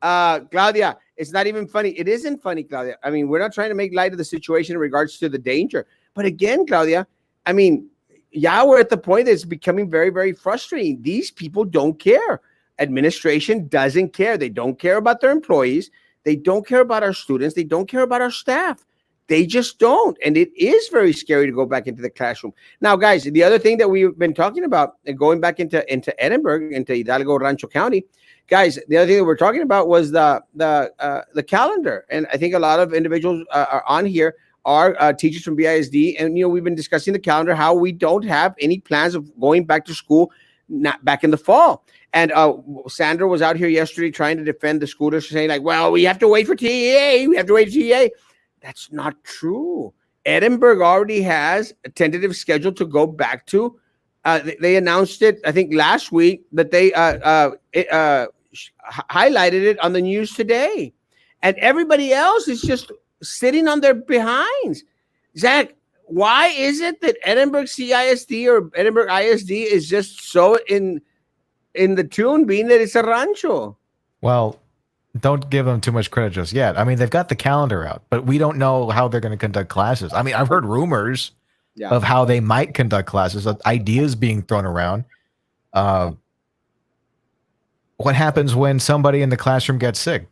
Claudia, it's not even funny. It isn't funny, Claudia. I mean, we're not trying to make light of the situation in regards to the danger. But again, Claudia, I mean, yeah, we're at the point that it's becoming very, very frustrating. These people don't care. Administration doesn't care. They don't care about their employees. They don't care about our students. They don't care about our staff. They just don't. And it is very scary to go back into the classroom. Now, guys, the other thing that we've been talking about, and going back into Edinburgh, into Hidalgo Rancho County, guys, the other thing that we're talking about was the calendar. And I think a lot of individuals are on here are teachers from BISD. And, we've been discussing the calendar, how we don't have any plans of going back to school not back in the fall. And Sandra was out here yesterday trying to defend the school district, saying like, well, we have to wait for TEA. We have to wait for TEA. That's not true. Edinburgh already has a tentative schedule to go back to. They announced it, I think, last week, that they highlighted it on the news today. And everybody else is just sitting on their behinds. Zach, why is it that Edinburgh CISD or Edinburgh ISD is just so in the tune, being that it's a rancho? Well, don't give them too much credit just yet. I mean, they've got the calendar out, but we don't know how they're going to conduct classes. I mean, I've heard rumors of how they might conduct classes, ideas being thrown around. What happens when somebody in the classroom gets sick?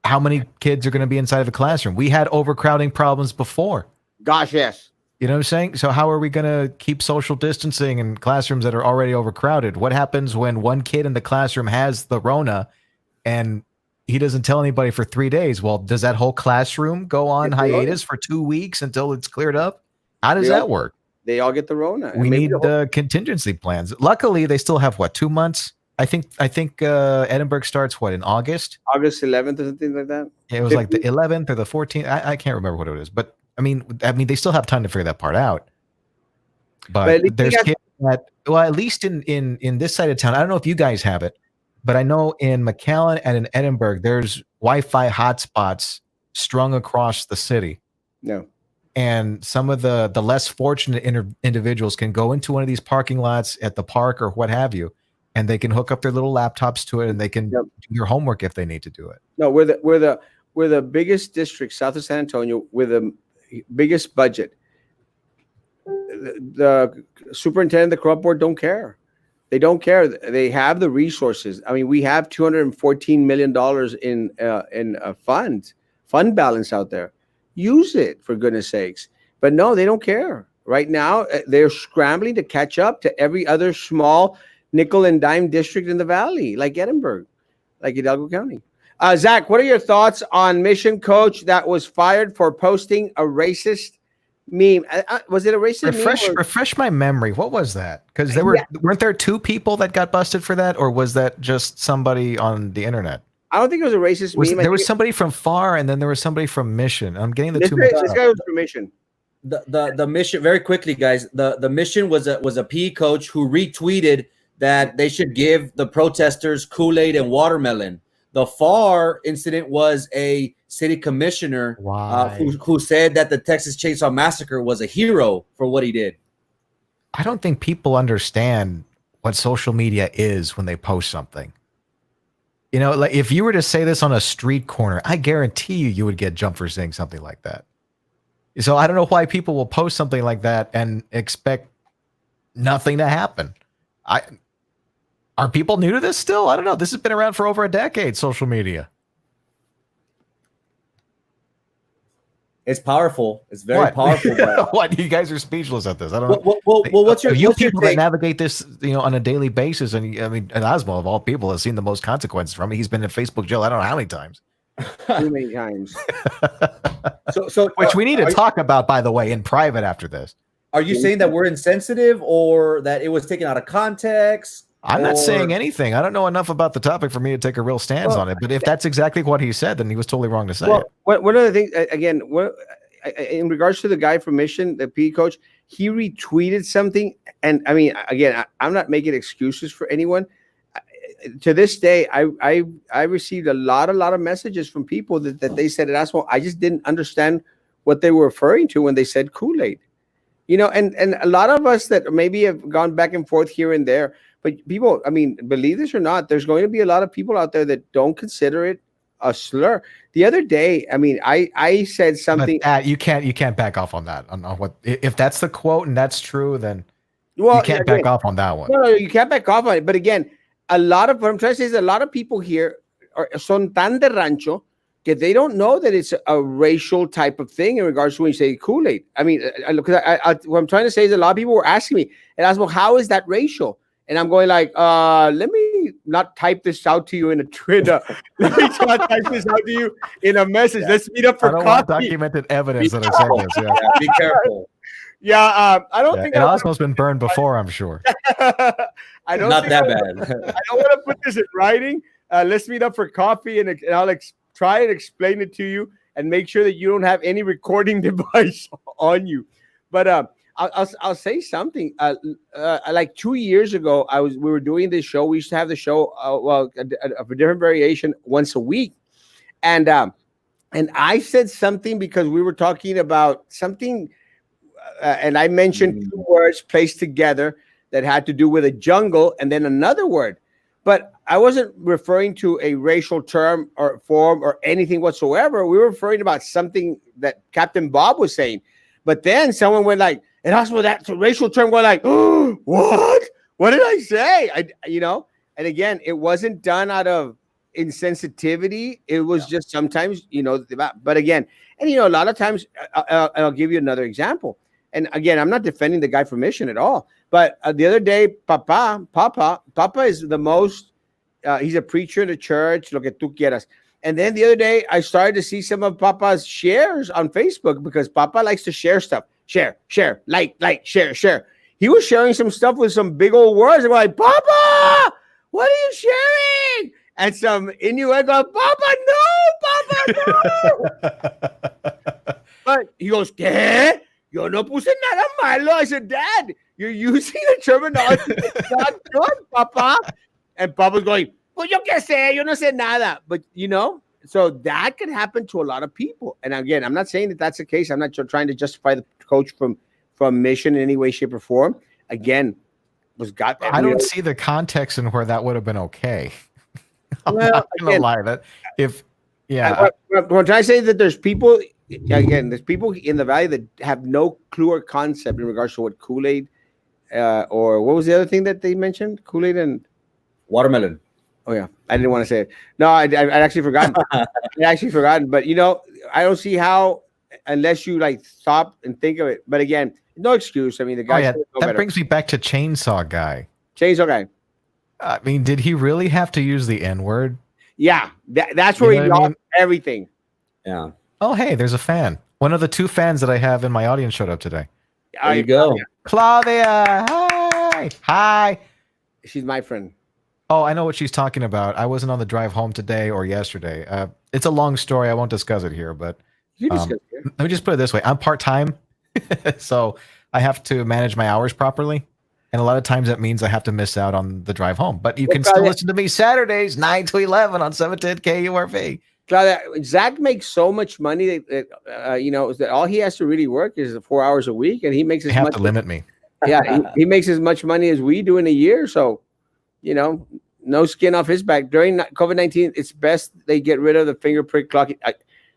How many kids are going to be inside of a classroom? We had overcrowding problems before. Gosh, yes. You know what I'm saying? So how are we going to keep social distancing in classrooms that are already overcrowded? What happens when one kid in the classroom has the Rona and he doesn't tell anybody for 3 days? Well, does that whole classroom go on hiatus for 2 weeks until it's cleared up? How does that work? They all get the Rona. We need contingency plans. Luckily, they still have 2 months? I think Edinburgh starts in August? August 11th or something like that? Yeah, it was 15th? Like the 11th or the 14th. I can't remember what it is, but I mean, they still have time to figure that part out. But there's kids that, well, at least in this side of town, I don't know if you guys have it, but I know in McAllen and in Edinburgh, there's Wi-Fi hotspots strung across the city. No. And some of the less fortunate individuals can go into one of these parking lots at the park or what have you, and they can hook up their little laptops to it, and they can do their homework if they need to do it. No, we're the biggest district south of San Antonio with the biggest budget. The superintendent, the co-op board don't care. They don't care. They have the resources. I mean, we have $214 million in fund balance out there. Use it, for goodness sakes. But no, they don't care. Right now, they're scrambling to catch up to every other small nickel and dime district in the valley, like Edinburgh, like Hidalgo County. Zach, what are your thoughts on mission coach that was fired for posting a racist meme? Was it a racist meme? Refresh my memory. What was that? Because weren't there 2 people that got busted for that, or was that just somebody on the internet? I don't think it was a racist meme. There was somebody from FAR, and then there was somebody from Mission. I'm getting the 2 mixed up. This guy was from Mission. The Mission, very quickly, guys. The Mission was a PE coach who retweeted that they should give the protesters Kool-Aid and watermelon. The FAR incident was a city commissioner who said that the Texas Chainsaw Massacre was a hero for what he did. I don't think people understand what social media is when they post something. You know, like if you were to say this on a street corner, I guarantee you would get jumped for saying something like that. So I don't know why people will post something like that and expect nothing to happen. Are people new to this still? I don't know. This has been around for over a decade, social media. It's powerful. It's very powerful. But what? You guys are speechless at this. I don't know. Well, what's your people that navigate this, on a daily basis? And I mean, Erasmo of all people has seen the most consequences from it. He's been in Facebook jail. I don't know how many times. Too many times. Which we need to talk about, by the way, in private after this. Are you saying that we're insensitive or that it was taken out of context? I'm not saying anything. I don't know enough about the topic for me to take a real stance on it. But if that's exactly what he said, then he was totally wrong to say it. One of the things, again, in regards to the guy from Mission, the PE coach, he retweeted something. And I mean, again, I'm not making excuses for anyone. To this day, I received a lot of messages from people that they said, I just didn't understand what they were referring to when they said Kool-Aid. And a lot of us that maybe have gone back and forth here and there, but people, I mean, believe this or not, there's going to be a lot of people out there that don't consider it a slur. The other day, I mean, I said something. But you can't back off on that. On what if that's the quote and that's true, then you can't back off on that one. No, you can't back off on it. But again, what I'm trying to say is a lot of people here son tan de rancho that they don't know that it's a racial type of thing in regards to when you say Kool-Aid. I mean, what I'm trying to say is a lot of people were asking me, and asked, well, how is that racial? And I'm going like, let me not type this out to you in a Twitter. Let me not type this out to you in a message. Yeah. Let's meet up for coffee. Want documented evidence that I said this. Yeah, be careful. Yeah, I don't think. And Osmo's been burned before, I'm sure. I don't. Not that bad. I don't want to put this in writing. Let's meet up for coffee, and I'll try and explain it to you, and make sure that you don't have any recording device on you. But I'll say something. Like 2 years ago, we were doing this show. We used to have the show, a different variation once a week, and I said something because we were talking about something, and I mentioned two words placed together that had to do with a jungle, and then another word, but I wasn't referring to a racial term or form or anything whatsoever. We were referring about something that Captain Bob was saying, but then someone went like, and also that's a racial term. Going like, oh, what? What did I say? And again, it wasn't done out of insensitivity. It was just sometimes, but again, and a lot of times, I'll give you another example. And again, I'm not defending the guy from Mission at all. But the other day, Papa is the most. He's a preacher in the church. Lo que tú quieras. And then the other day, I started to see some of Papa's shares on Facebook because Papa likes to share stuff. Share, like, share. He was sharing some stuff with some big old words. I'm like, Papa, what are you sharing? And some innuendo, Papa, no. But he goes, ¿qué? Yo no puse nada malo. I said, Dad, you're using the terminology that's not good, Papa. And Papa's going, pues yo qué sé, yo no sé nada. But, so that could happen to a lot of people. And again, I'm not saying that that's the case. I'm not trying to justify the coach from Mission in any way, shape, or form. Again, I don't see the context in where that would have been okay. I'm well, not going to lie. What I'm trying to say that there's people in the valley that have no clue or concept in regards to what Kool-Aid or what was the other thing that they mentioned? Kool-Aid and watermelon. Oh yeah, I didn't want to say it. No, I actually forgotten. But I don't see how unless you like stop and think of it. But again, no excuse. I mean, the guy. That brings me back to Chainsaw Guy. Chainsaw Guy. I mean, did he really have to use the N-word? Yeah, that's where he lost everything. Yeah. Oh, hey, there's a fan. One of the two fans that I have in my audience showed up today. There you go. Claudia. Hi. She's my friend. Oh, I know what she's talking about. I wasn't on the drive home today or yesterday. It's a long story. I won't discuss it here, but let me just put it this way. I'm part-time, so I have to manage my hours properly. And a lot of times that means I have to miss out on the drive home. But you Well, can still Claudia, listen to me Saturdays, 9 to 11 on 710 KURV. Claudia, Zach makes so much money that that all he has to really work is 4 hours a week, and he makes They as have much. to limit me. Yeah, he makes as much money as we do in a year. So, no skin off his back. During COVID-19, it's best they get rid of the finger prick clock.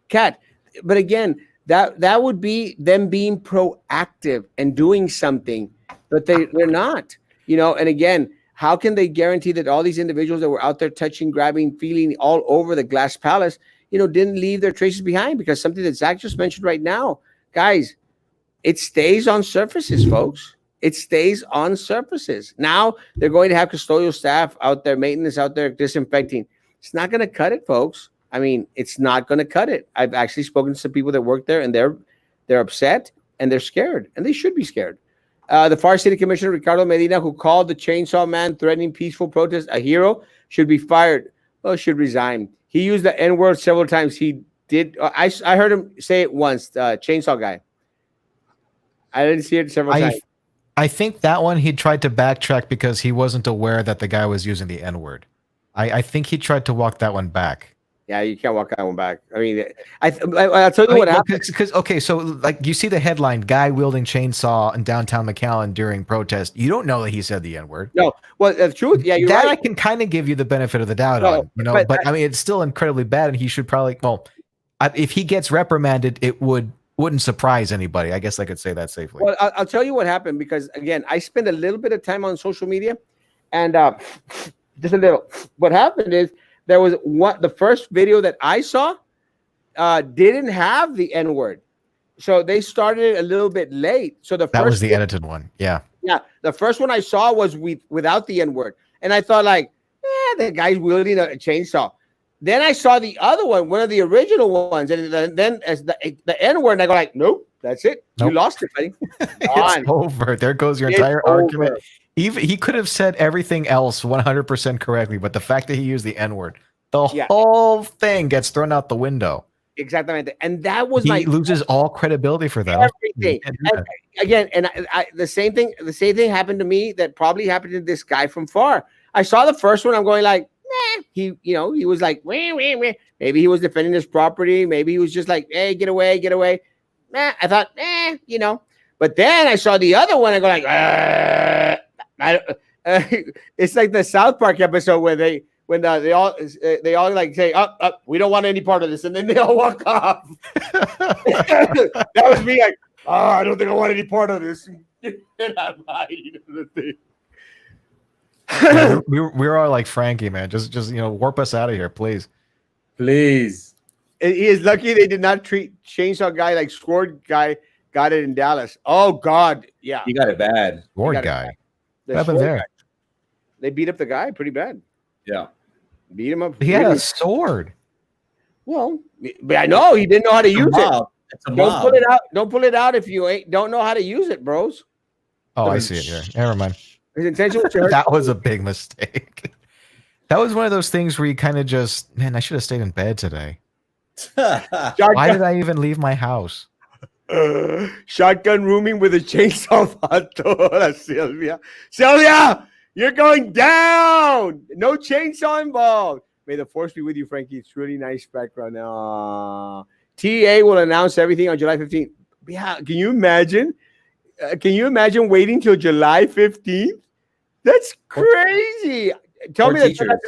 Cat, but again, that would be them being proactive and doing something, but they're not. And again, how can they guarantee that all these individuals that were out there touching, grabbing, feeling all over the glass palace, didn't leave their traces behind? Because something that Zach just mentioned right now, guys, it stays on surfaces, folks. It stays on surfaces. Now they're going to have custodial staff out there, maintenance out there, disinfecting. It's not going to cut it, folks. I mean, it's not going to cut it. I've actually spoken to some people that work there, and they're upset and they're scared, and they should be scared. The FAR City Commissioner Ricardo Medina, who called the chainsaw man threatening peaceful protest a hero, should be fired. Well, should resign. He used the N word several times. He did. I heard him say it once. Chainsaw guy. I didn't see it several times. I think that one he tried to backtrack because he wasn't aware that the guy was using the N-word. I think he tried to walk that one back. Yeah, you can't walk that one back. I mean, I'll tell you what happened. Okay, so like you see the headline, guy wielding chainsaw in downtown McAllen during protest. You don't know that he said the N-word. No, well, the truth, yeah, you're that right. I can kind of give you the benefit of the doubt No, on, but I mean, it's still incredibly bad, and he should probably, if he gets reprimanded, it wouldn't surprise anybody. I guess I could say that safely. Well, I'll tell you what happened, because again, I spend a little bit of time on social media, and just a little. What happened is there was the first video that I saw didn't have the N word, so they started it a little bit late. So that was the edited one. Yeah, the first one I saw was without the N word, and I thought like, the guy's wielding a chainsaw. Then I saw the other one of the original ones, and then as the N word, and I go like, nope, that's it. Nope. You lost it, buddy. It's over. There goes your entire argument. Even he could have said everything else 100% correctly, but the fact that he used the N word, the whole thing gets thrown out the window. Exactly, and that was he loses all credibility for that. Everything. And again, and the same thing happened to me that probably happened to this guy from FAR. I saw the first one. I'm going like, he was like, wah, wah, wah. Maybe he was defending his property. Maybe he was just like, hey, get away. I thought, But then I saw the other one. I go like, it's like the South Park episode where they all like say, we don't want any part of this, and then they all walk off. That was me like, I don't think I want any part of this. And I'm hiding in the thing. Yeah, we're all like, Frankie, man, just warp us out of here, please. He is lucky they did not treat Chainsaw Guy like Sword Guy got it in Dallas. Oh God, yeah, he got it bad. Sword Guy. What happened there? Guy. They beat up the guy pretty bad. Yeah, beat him up. He had a sword. Well, but I know he didn't know how to use it. Don't pull it out. Don't pull it out if you don't know how to use it, bros. Oh, I see it here. Never mind. His intention was that was a big mistake. That was one of those things where you kind of just, man, I should have stayed in bed today. Why did I even leave my house? Shotgun rooming with a chainsaw. Sylvia, you're going down. No chainsaw involved. May the force be with you, Frankie. It's really nice background. TA will announce everything on July 15th. Yeah, can you imagine? Can you imagine waiting till July 15th? That's crazy. Tell me that.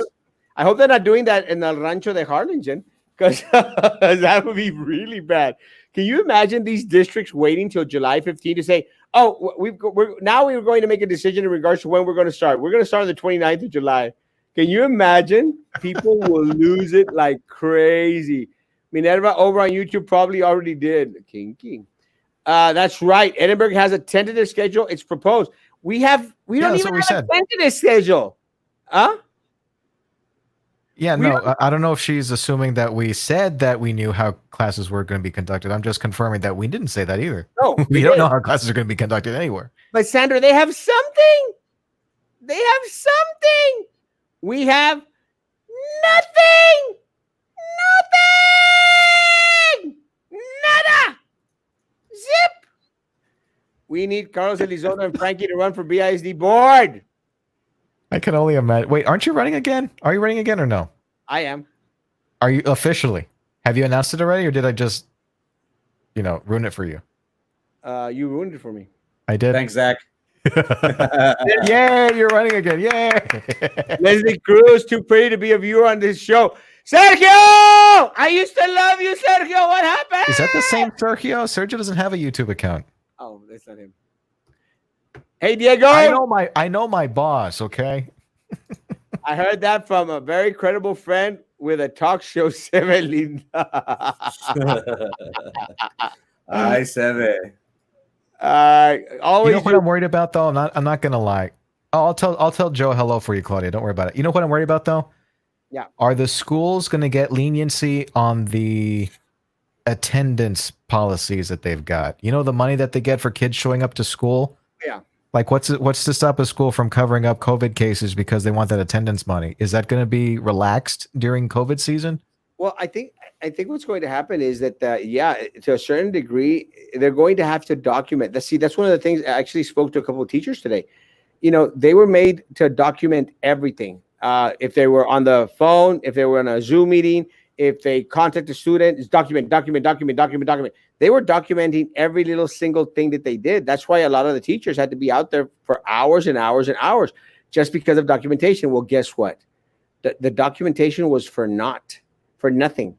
I hope they're not doing that in the Rancho de Harlingen, because that would be really bad. Can you imagine these districts waiting till July 15th to say, oh, we're going to make a decision in regards to when we're going to start. We're going to start on the 29th of July. Can you imagine? People will lose it like crazy. Minerva over on YouTube probably already did. King. That's right. Edinburgh has a tentative schedule. It's proposed. We don't even have a tentative schedule. Huh? Yeah, no, I don't know if she's assuming that we said that we knew how classes were going to be conducted. I'm just confirming that we didn't say that either. No, we don't know how classes are going to be conducted anywhere. But Sandra, they have something. We have nothing. Nada. Zip. We need Carlos Elizondo and Frankie to run for BISD board. I can only imagine. Wait, aren't you running again? Are you running again or no? I am. Are you officially? Have you announced it already, or did I just, ruin it for you? You ruined it for me. I did. Thanks, Zach. Yay, you're running again. Yay. Leslie Cruz, too pretty to be a viewer on this show. Sergio! I used to love you, Sergio. What happened? Is that the same Sergio? Sergio doesn't have a YouTube account. Oh, that's not him. Hey, Diego. I know my boss, okay? I heard that from a very credible friend with a talk show, Seven. Ay, Seve. Always. You know what I'm worried about though? I'm not gonna lie. I'll tell Joe hello for you, Claudia. Don't worry about it. You know what I'm worried about though? Yeah. Are the schools gonna get leniency on the attendance policies that they've got? You know, the money that they get for kids showing up to school? Yeah. Like what's to stop a school from covering up COVID cases because they want that attendance money? Is that going to be relaxed during COVID season? Well, I think what's going to happen is that to a certain degree, they're going to have to document. That's one of the things. I actually spoke to a couple of teachers today. You know, they were made to document everything. If they were on the phone, if they were on a Zoom meeting, if they contact a student, it's document. They were documenting every little single thing that they did. That's why a lot of the teachers had to be out there for hours and hours and hours just because of documentation. Well, guess what? The documentation was for nothing,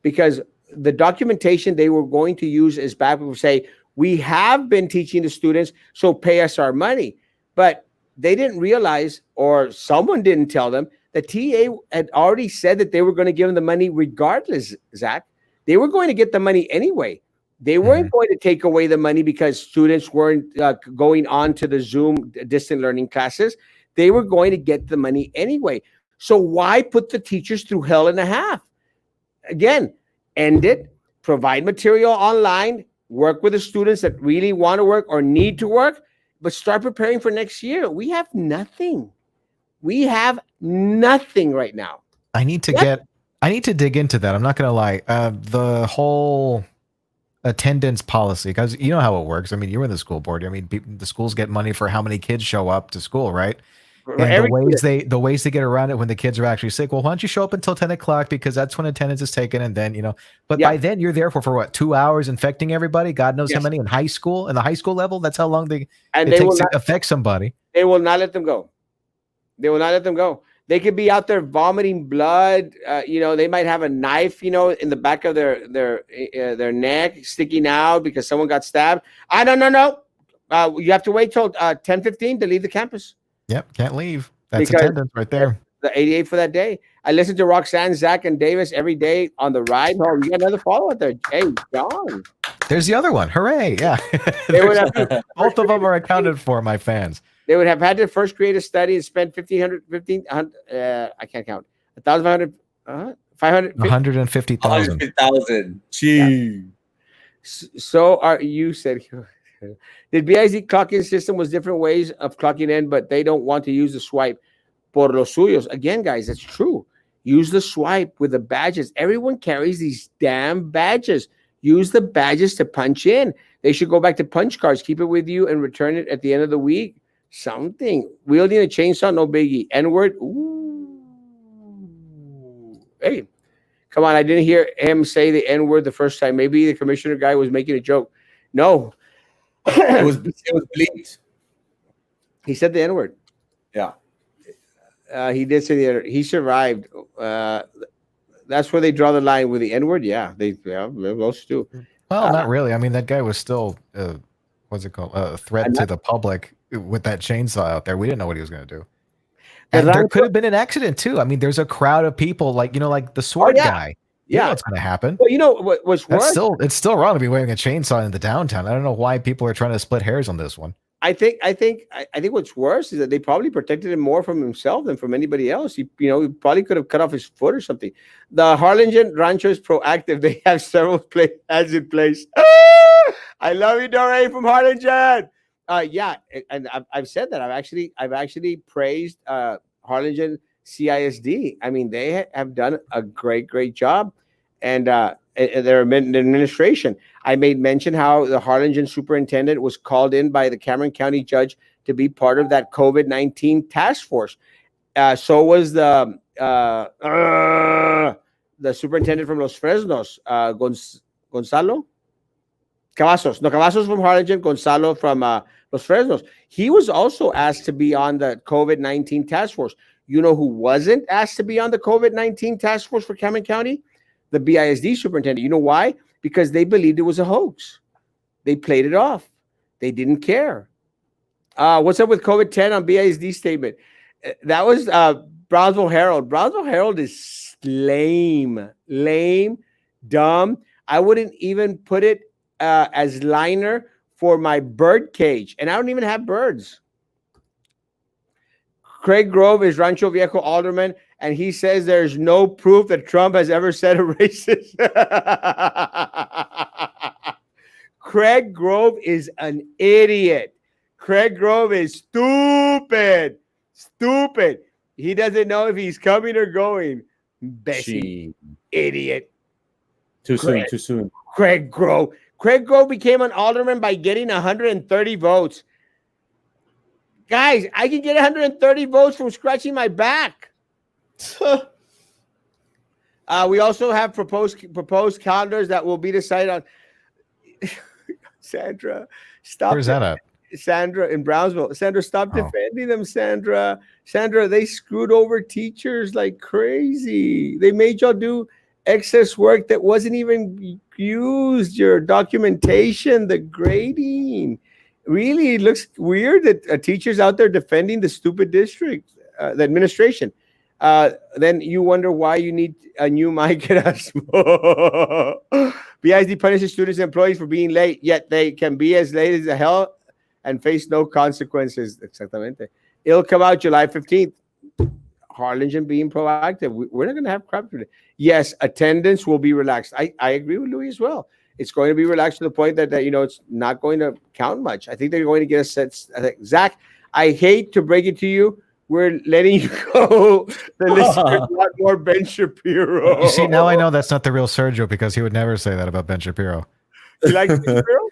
because the documentation they were going to use is back to say, we have been teaching the students, so pay us our money. But they didn't realize, or someone didn't tell them, the TA had already said that they were going to give them the money regardless, Zach. They were going to get the money anyway. They weren't going to take away the money because students weren't going on to the Zoom distant learning classes. They were going to get the money anyway. So why put the teachers through hell and a half? Again, end it, provide material online, work with the students that really want to work or need to work, but start preparing for next year. We have nothing. We have nothing right now. I need to dig into that. I'm not going to lie. The whole attendance policy, because you know how it works. I mean, you're in the school board. I mean, the schools get money for how many kids show up to school, right? And the ways they get around it when the kids are actually sick. Well, why don't you show up until 10 o'clock because that's when attendance is taken, and then But by then you're there for what, 2 hours infecting everybody? God knows how many in high school. In the high school level, that's how long it takes to affect somebody. They will not let them go. They will not let them go. They could be out there vomiting blood. They might have a knife, in the back of their neck sticking out because someone got stabbed. No. You have to wait till 10:15 to leave the campus. Yep, can't leave. That's attendance right there. The 88 for that day. I listen to Roxanne, Zach, and Davis every day on the ride home. You got another follow-up there. Hey, John. There's the other one. Hooray. Yeah. Both of them are accounted for, my fans. They would have had to first create a study and spend $1,500. I can't count. 1,500. 150,000. 150,000. Gee. So are you said. The BIZ clocking system was different ways of clocking in, but they don't want to use the swipe. Por los suyos. Again, guys, that's true. Use the swipe with the badges. Everyone carries these damn badges. Use the badges to punch in. They should go back to punch cards. Keep it with you and return it at the end of the week. Something. Wielding a chainsaw, no biggie. N-word. Ooh. Hey, come on. I didn't hear him say the N-word the first time. Maybe the commissioner guy was making a joke. No. it was bleeped. He said the N-word. Yeah. He did say the N-word. He survived. That's where they draw the line with the N-word. Yeah, they're supposed to. Well, not really. I mean, that guy was still, what's it called? A threat to the public with that chainsaw out there. We didn't know what he was going to do. And there could have been an accident too. I mean, there's a crowd of people like the sword guy. You know what's going to happen. Well, what's worse? It's still wrong to be waving a chainsaw in the downtown. I don't know why people are trying to split hairs on this one. I think what's worse is that they probably protected him more from himself than from anybody else. He probably could have cut off his foot or something. The Harlingen Rancho is proactive. They have several ads in place. I love you, Dore from Harlingen. And I've said that. I've actually praised Harlingen CISD. I mean, they have done a great job. And their administration. I made mention how the Harlingen superintendent was called in by the Cameron County judge to be part of that COVID-19 task force. So was the superintendent from Los Fresnos, Gonzalo Cavazos. No, Cavazos from Harlingen, Gonzalo from Los Fresnos. He was also asked to be on the COVID-19 task force. You know who wasn't asked to be on the COVID-19 task force for Cameron County? The BISD superintendent. You know why? Because they believed it was a hoax. They played it off. They didn't care. What's up with COVID-10 on BISD statement? That was Brownsville Herald. Brownsville Herald is lame, dumb. I wouldn't even put it as liner for my bird cage. And I don't even have birds. Craig Grove is Rancho Viejo alderman, and he says there's no proof that Trump has ever said a racist. Craig Grove is an idiot. Craig Grove is stupid. He doesn't know if he's coming or going. Bessie, idiot. Too soon. Craig Grove. Craig Grove became an alderman by getting 130 votes. Guys, I can get 130 votes from scratching my back. We also have proposed calendars that will be decided on. Sandra, stop. Where's that at? Sandra in Brownsville. Sandra, stop defending them, Sandra. Sandra, they screwed over teachers like crazy. They made y'all do excess work that wasn't even used. Your documentation, the grading. Really, it looks weird that teachers out there defending the stupid district, the administration. Then you wonder why you need a new mic at Erasmo. BISD punishes students and employees for being late, yet they can be as late as the hell and face no consequences. Exactamente. It'll come out July 15th. Harlingen being proactive. We're not going to have crap today. Yes, attendance will be relaxed. I agree with Louis as well. It's going to be relaxed to the point that it's not going to count much. I think they're going to get a sense. Zach, I hate to break it to you. We're letting you go. The listeners want more Ben Shapiro. You see, now I know that's not the real Sergio because he would never say that about Ben Shapiro. You like Ben Shapiro?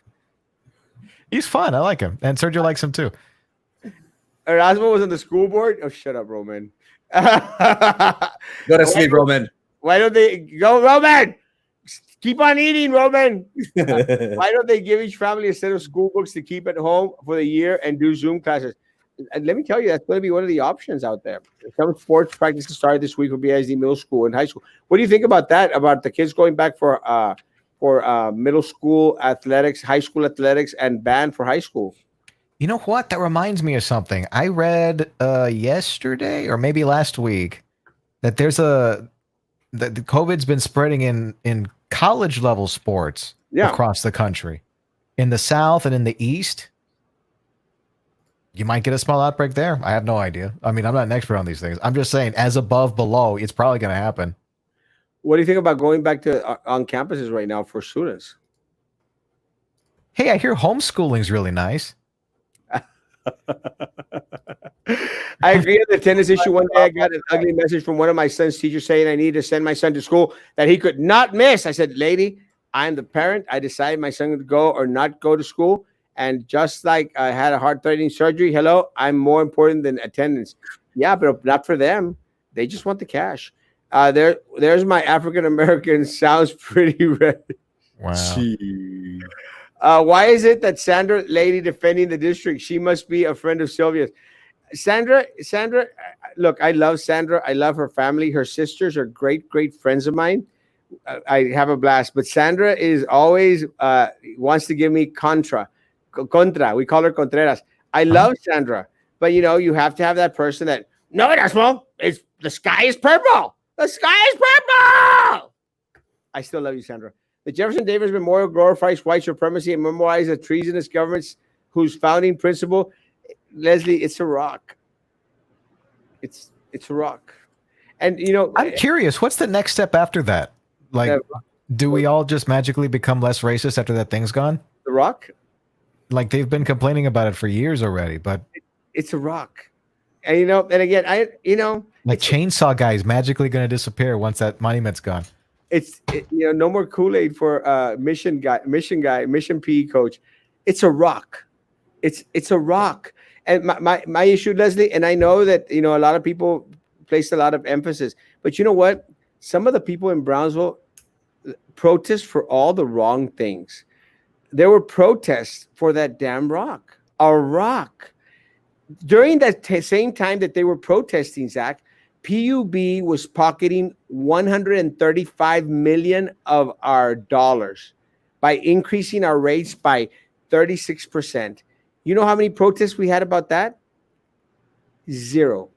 He's fun. I like him. And Sergio likes him too. Erasmo was on the school board. Oh, shut up, Roman. Go to sleep, Roman. Why don't they go, Roman? Keep on eating, Roman. Why don't they give each family a set of school books to keep at home for the year and do Zoom classes? And let me tell you, that's going to be one of the options out there. Some sports practices started this week for BISD middle school and high school. What do you think about that? About the kids going back for middle school athletics, high school athletics, and band for high school? You know what? That reminds me of something. I read yesterday or maybe last week that the COVID's been spreading in college level sports across the country. In the South and in the East, you might get a small outbreak there. I have no idea. I mean, I'm not an expert on these things. I'm just saying, as above, below, it's probably going to happen. What do you think about going back to on campuses right now for students? Hey, I hear homeschooling is really nice. I agree on the attendance issue. One day I got an ugly message from one of my son's teachers saying I need to send my son to school that he could not miss. I said, lady, I'm the parent. I decided my son would go or not go to school. And just like I had a heart-threatening surgery, hello, I'm more important than attendance. Yeah, but not for them. They just want the cash. There's my African-American. Sounds pretty red. Wow. Why is it that Sandra, lady defending the district, she must be a friend of Sylvia's? Sandra, look, I love Sandra. I love her family. Her sisters are great friends of mine. I have a blast. But Sandra is always wants to give me contra. We call her Contreras. I love Sandra. But, you have to have that person that, no, Erasmo, the sky is purple. The sky is purple. I still love you, Sandra. The Jefferson Davis Memorial glorifies white supremacy and memorializes treasonous governments whose founding principle, Leslie, it's a rock. It's a rock. And, I'm curious, what's the next step after that? Like, do we all just magically become less racist after that thing's gone? The rock? Like, they've been complaining about it for years already, but it's a rock. And, and again, like Chainsaw Guy is magically going to disappear once that monument's gone. no more Kool-Aid for mission PE coach. It's a rock. It's a rock. And my issue, Leslie, and I know that a lot of people placed a lot of emphasis, but you know what? Some of the people in Brownsville protest for all the wrong things. There were protests for that damn rock, a rock. During that same time that they were protesting, Zach, PUB was pocketing 135 million of our dollars by increasing our rates by 36%. You know how many protests we had about that? Zero.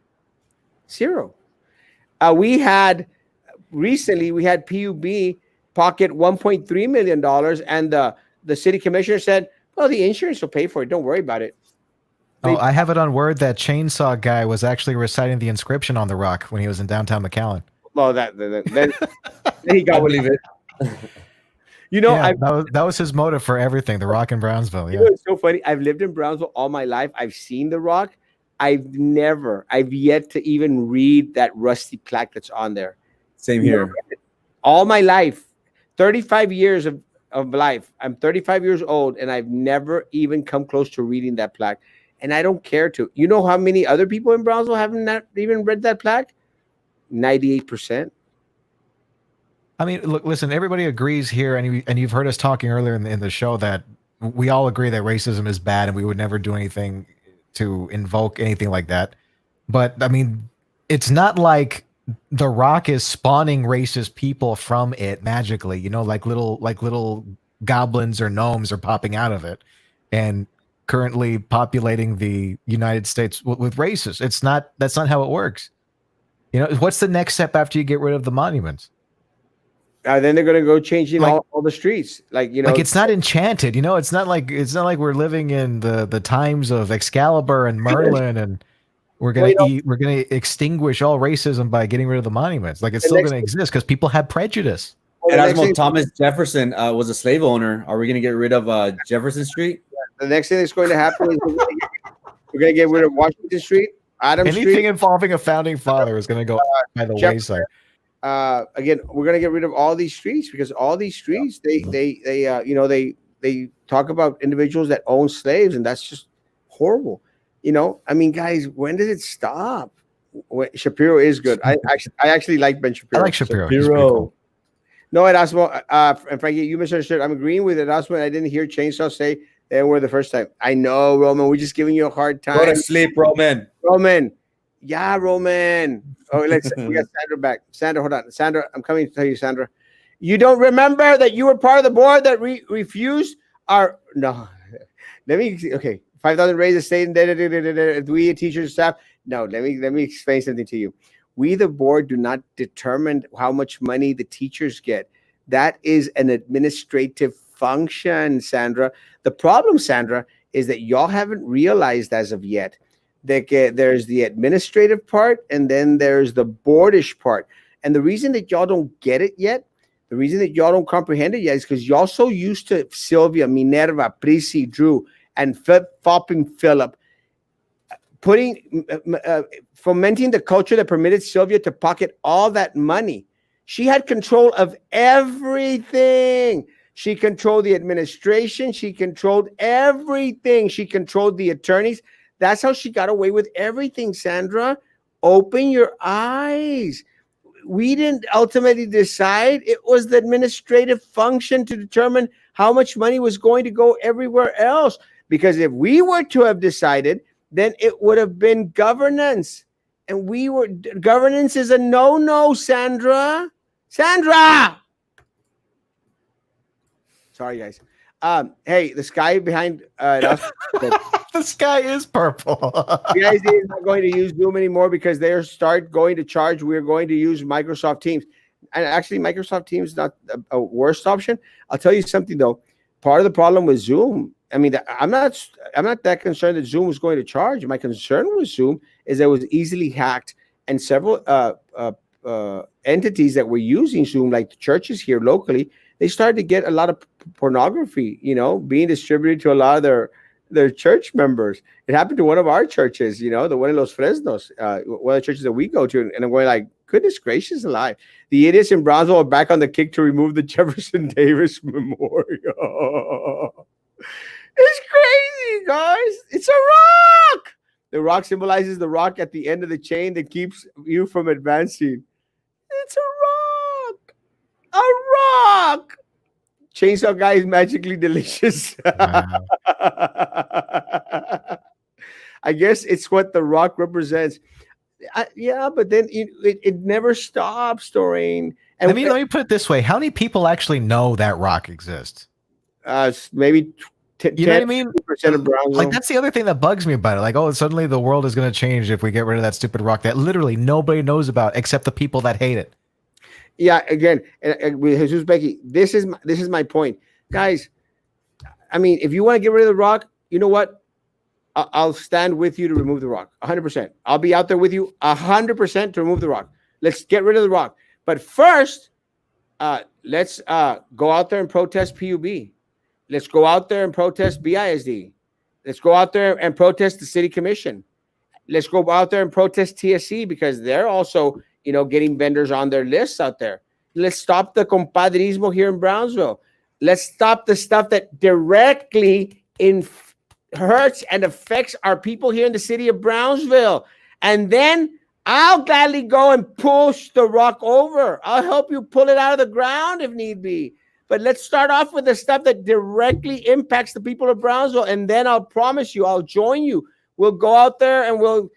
We had PUB pocket $1.3 million, and the city commissioner said, well, the insurance will pay for it. Don't worry about it. Oh, I have it on word that Chainsaw Guy was actually reciting the inscription on the rock when he was in downtown McAllen. Well, then he got believe it. Yeah, that was his motive for everything. The Rock in Brownsville. Yeah, it's so funny. I've lived in Brownsville all my life. I've seen the Rock. I've yet to even read that rusty plaque that's on there. Same here. All my life, 35 years of life. I'm 35 years old, and I've never even come close to reading that plaque. And I don't care to. You know how many other people in Brownsville haven't not even read that plaque? 98%. I mean, look, listen. Everybody agrees here, and you've heard us talking earlier in the show that we all agree that racism is bad, and we would never do anything to invoke anything like that. But I mean, it's not like the Rock is spawning racist people from it magically. Like little goblins or gnomes are popping out of it, and currently populating the United States with racists. That's not how it works. What's the next step after you get rid of the monuments? Then they're going to go changing all the streets. Like it's not enchanted. It's not like we're living in the times of Excalibur and Merlin, and we're gonna extinguish all racism by getting rid of the monuments. Like it's still gonna exist because people have prejudice. Erasmo, Thomas Jefferson was a slave owner. Are we gonna get rid of Jefferson Street? The next thing that's going to happen is we're going to get rid of Washington Street, Anything involving a founding father is going to go by the wayside. Again, we're going to get rid of all these streets because all these streets, they talk about individuals that own slaves, and that's just horrible. I mean, guys, when did it stop? Shapiro is good. I actually like Ben Shapiro. I like Shapiro. Cool. No, Erasmo, and Frankie, you misunderstood. I'm agreeing with Erasmo. I didn't hear Chainsaw say they were the first time. I know, Roman. We're just giving you a hard time. Go to sleep, Roman. Yeah, Roman. Oh, we got Sandra back. Sandra, hold on. Sandra, I'm coming to tell you, Sandra. You don't remember that you were part of the board that refused our no. Let me okay. 5,000 raises state and we teachers staff. No, let me explain something to you. We, the board, do not determine how much money the teachers get. That is an administrative function, Sandra. The problem, Sandra, is that y'all haven't realized as of yet that there's the administrative part and then there's the boardish part. And the reason that y'all don't get it yet, the reason that y'all don't comprehend it yet is because y'all so used to Sylvia, Minerva, Prissy, Drew, and fopping Philip, fomenting the culture that permitted Sylvia to pocket all that money. She had control of everything. She controlled the administration. She controlled everything. She controlled the attorneys. That's how she got away with everything, Sandra. Open your eyes. We didn't ultimately decide. It was the administrative function to determine how much money was going to go everywhere else. Because if we were to have decided, then it would have been governance. And governance is a no-no, Sandra. Sandra! Sorry, guys. Hey, the sky behind us. The sky is purple. You guys are not going to use Zoom anymore because they start going to charge. We're going to use Microsoft Teams. And actually, Microsoft Teams is not a worst option. I'll tell you something, though. Part of the problem with Zoom, I mean, I'm not that concerned that Zoom was going to charge. My concern with Zoom is that it was easily hacked, and several entities that were using Zoom, like the churches here locally, they started to get a lot of pornography, being distributed to a lot of They're church members. It happened to one of our churches, the one in Los Fresnos, one of the churches that we go to. And I'm going like, goodness gracious alive. The idiots in Brownsville are back on the kick to remove the Jefferson Davis Memorial. It's crazy, guys. It's a rock. The rock symbolizes the rock at the end of the chain that keeps you from advancing. It's a rock. A rock. Chainsaw Guy is magically delicious. Wow. I guess it's what the rock represents. Yeah, but then it never stops, Doreen. And let me put it this way: how many people actually know that rock exists? Maybe you know what I mean? Percent of Brownsville. Like that's the other thing that bugs me about it. Like, oh, suddenly the world is going to change if we get rid of that stupid rock that literally nobody knows about except the people that hate it. Yeah, again, and with Jesus Becky, this is my point, guys. I mean, if you want to get rid of the rock, you know what? I'll stand with you to remove the rock, 100%. I'll be out there with you, 100% to remove the rock. Let's get rid of the rock. But first, let's go out there and protest PUB. Let's go out there and protest BISD. Let's go out there and protest the city commission. Let's go out there and protest TSC because they're also, getting vendors on their lists out there. Let's stop the compadrismo here in Brownsville. Let's stop the stuff that directly hurts and affects our people here in the city of Brownsville. And then I'll gladly go and push the rock over. I'll help you pull it out of the ground if need be. But let's start off with the stuff that directly impacts the people of Brownsville. And then I'll promise you, I'll join you. We'll go out there and we'll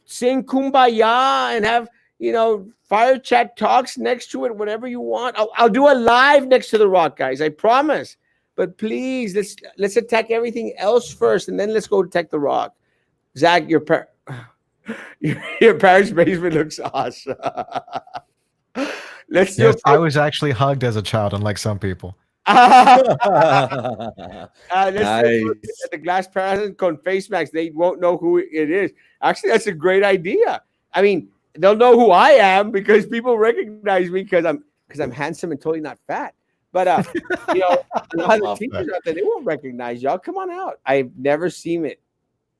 sing Kumbaya and have, fire chat talks next to it, whatever you want. I'll do a live next to the rock, guys. I promise. But please, let's attack everything else first, and then let's go attack the rock. Zach, your parents' basement looks awesome. Yes, I was actually hugged as a child, unlike some people. Nice. The glass present con face masks. They won't know who it is. Actually, that's a great idea. I mean, they'll know who I am because people recognize me because I'm handsome and totally not fat. But a lot of teachers out there, they won't recognize y'all. Come on out. I've never seen it.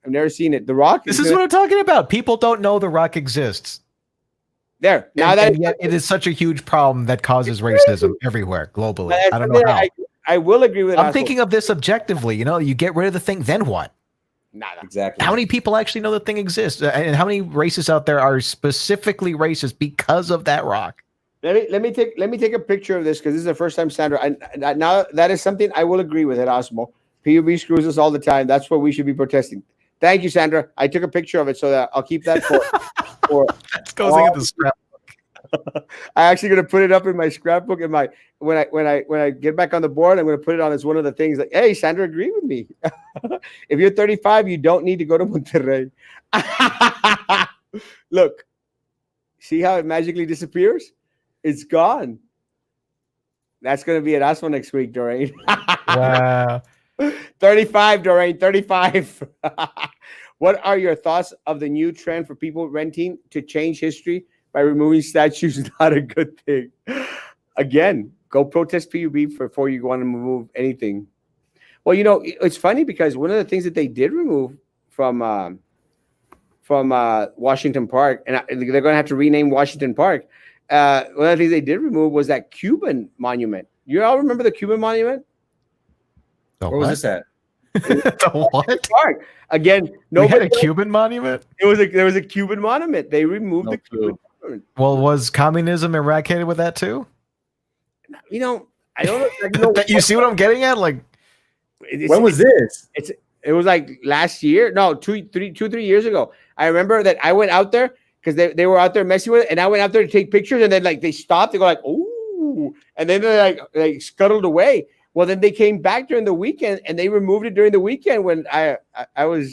The Rock. This is what I'm talking about. People don't know the Rock exists. There. Now and yet it is such a huge problem that causes racism everywhere globally. I don't know how. I will agree with. I'm thinking of this objectively. You get rid of the thing, then what? Nada. Exactly. How many people actually know the thing exists, and how many racists out there are specifically racist because of that rock? Let me take a picture of this because this is the first time, Sandra. Now that is something I will agree with. Erasmo. PUB screws us all the time. That's what we should be protesting. Thank you, Sandra. I took a picture of it so that I'll keep that for That goes into the scrapbook. I'm actually going to put it up in my scrapbook. When I get back on the board, I'm going to put it on as one of the things. Like, hey, Sandra, agree with me. If you're 35, you don't need to go to Monterrey. Look, see how it magically disappears? It's gone. That's going to be Erasmo next week, Doreen. Wow. 35, Doreen, 35. What are your thoughts of the new trend for people renting to change history by removing statues? Not a good thing. Again, go protest PUB before you want to remove anything. Well, it's funny because one of the things that they did remove from Washington Park, and they're going to have to rename Washington Park. One of the things they did remove was that Cuban monument. You all remember the Cuban monument? Where was this at? The what? Park. Again, we had a Cuban monument? There was a Cuban monument. They removed the Cuban monument. Well, was communism eradicated with that too? I don't know. You see what I'm getting at? Like, when was this? It was like last year. No, 3 years ago. I remember that I went out there because they were out there messing with it, and I went out there to take pictures, and then they stopped. They go like, "Ooh," and then they scuttled away. Well, then they came back during the weekend, and they removed it during the weekend when I was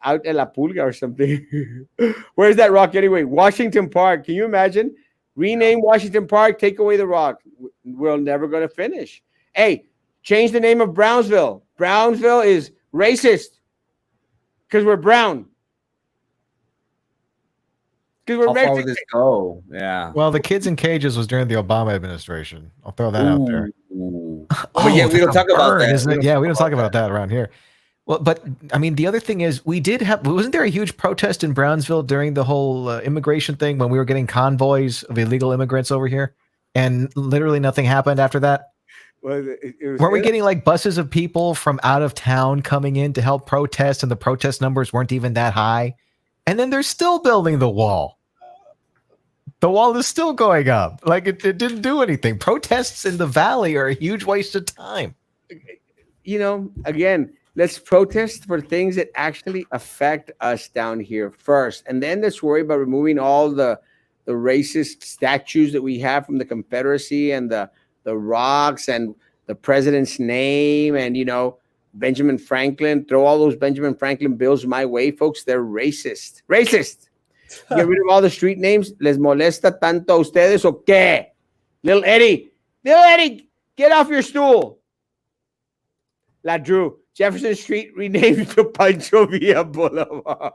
out at La Pulga or something. Where's that rock anyway? Washington Park. Can you imagine? Rename Washington Park, take away the rock. We're never going to finish. Hey, change the name of Brownsville. Brownsville is racist because we're brown. How far would this go? Yeah. Well, the kids in cages was during the Obama administration. I'll throw that out there. But yeah, we don't talk about that. Isn't it? Yeah, we don't talk about that around here. Well, but I mean, the other thing is, wasn't there a huge protest in Brownsville during the whole immigration thing when we were getting convoys of illegal immigrants over here, and literally nothing happened after that? Well, it was Weren't we getting like buses of people from out of town coming in to help protest, and the protest numbers weren't even that high? And then they're still building the wall. The wall is still going up. Like it didn't do anything. Protests in the valley are a huge waste of time. Again, let's protest for things that actually affect us down here first, and then let's worry about removing all the racist statues that we have from the Confederacy and the rocks and the president's name and Benjamin Franklin. Throw all those Benjamin Franklin bills my way, folks. They're racist. Racist. Get rid of all the street names. ¿Les molesta tanto a ustedes o qué? Little Eddie, get off your stool. La Drew, Jefferson Street renamed to Pancho Villa Boulevard.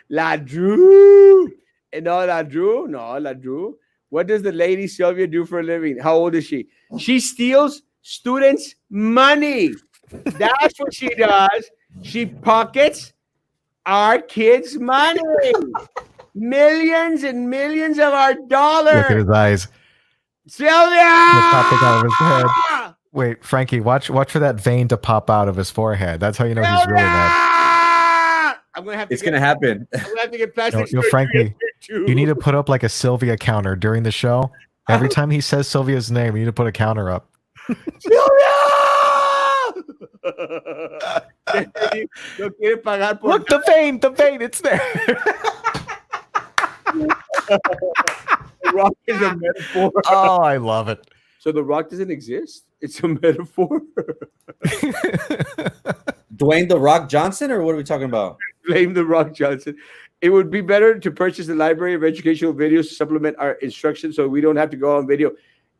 La Drew. No, La Drew. What does the lady Sylvia do for a living? How old is she? She steals students' money. That's what she does. She pockets our kids' money. Millions and millions of our dollars. Look at his eyes. Sylvia! Popping out of his head. Wait, Frankie, watch for that vein to pop out of his forehead. That's how you know he's really mad. I'm gonna have It's gonna happen. I'm gonna have to get plastic. Frankie, you need to put up like a Sylvia counter during the show. Every time he says Sylvia's name, you need to put a counter up. Sylvia! Look, the vein, it's there. The rock is a metaphor. Oh, I love it. So the rock doesn't exist? It's a metaphor. Dwayne the Rock Johnson, or what are we talking about? Blame the Rock Johnson. It would be better to purchase the library of educational videos to supplement our instruction so we don't have to go on video.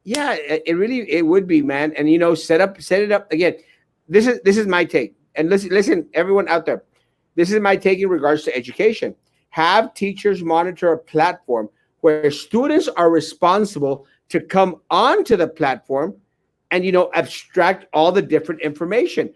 Yeah, it would be, man. And set it up again. This is my take. And listen, everyone out there. This is my take in regards to education. Have teachers monitor a platform where students are responsible to come onto the platform and abstract all the different information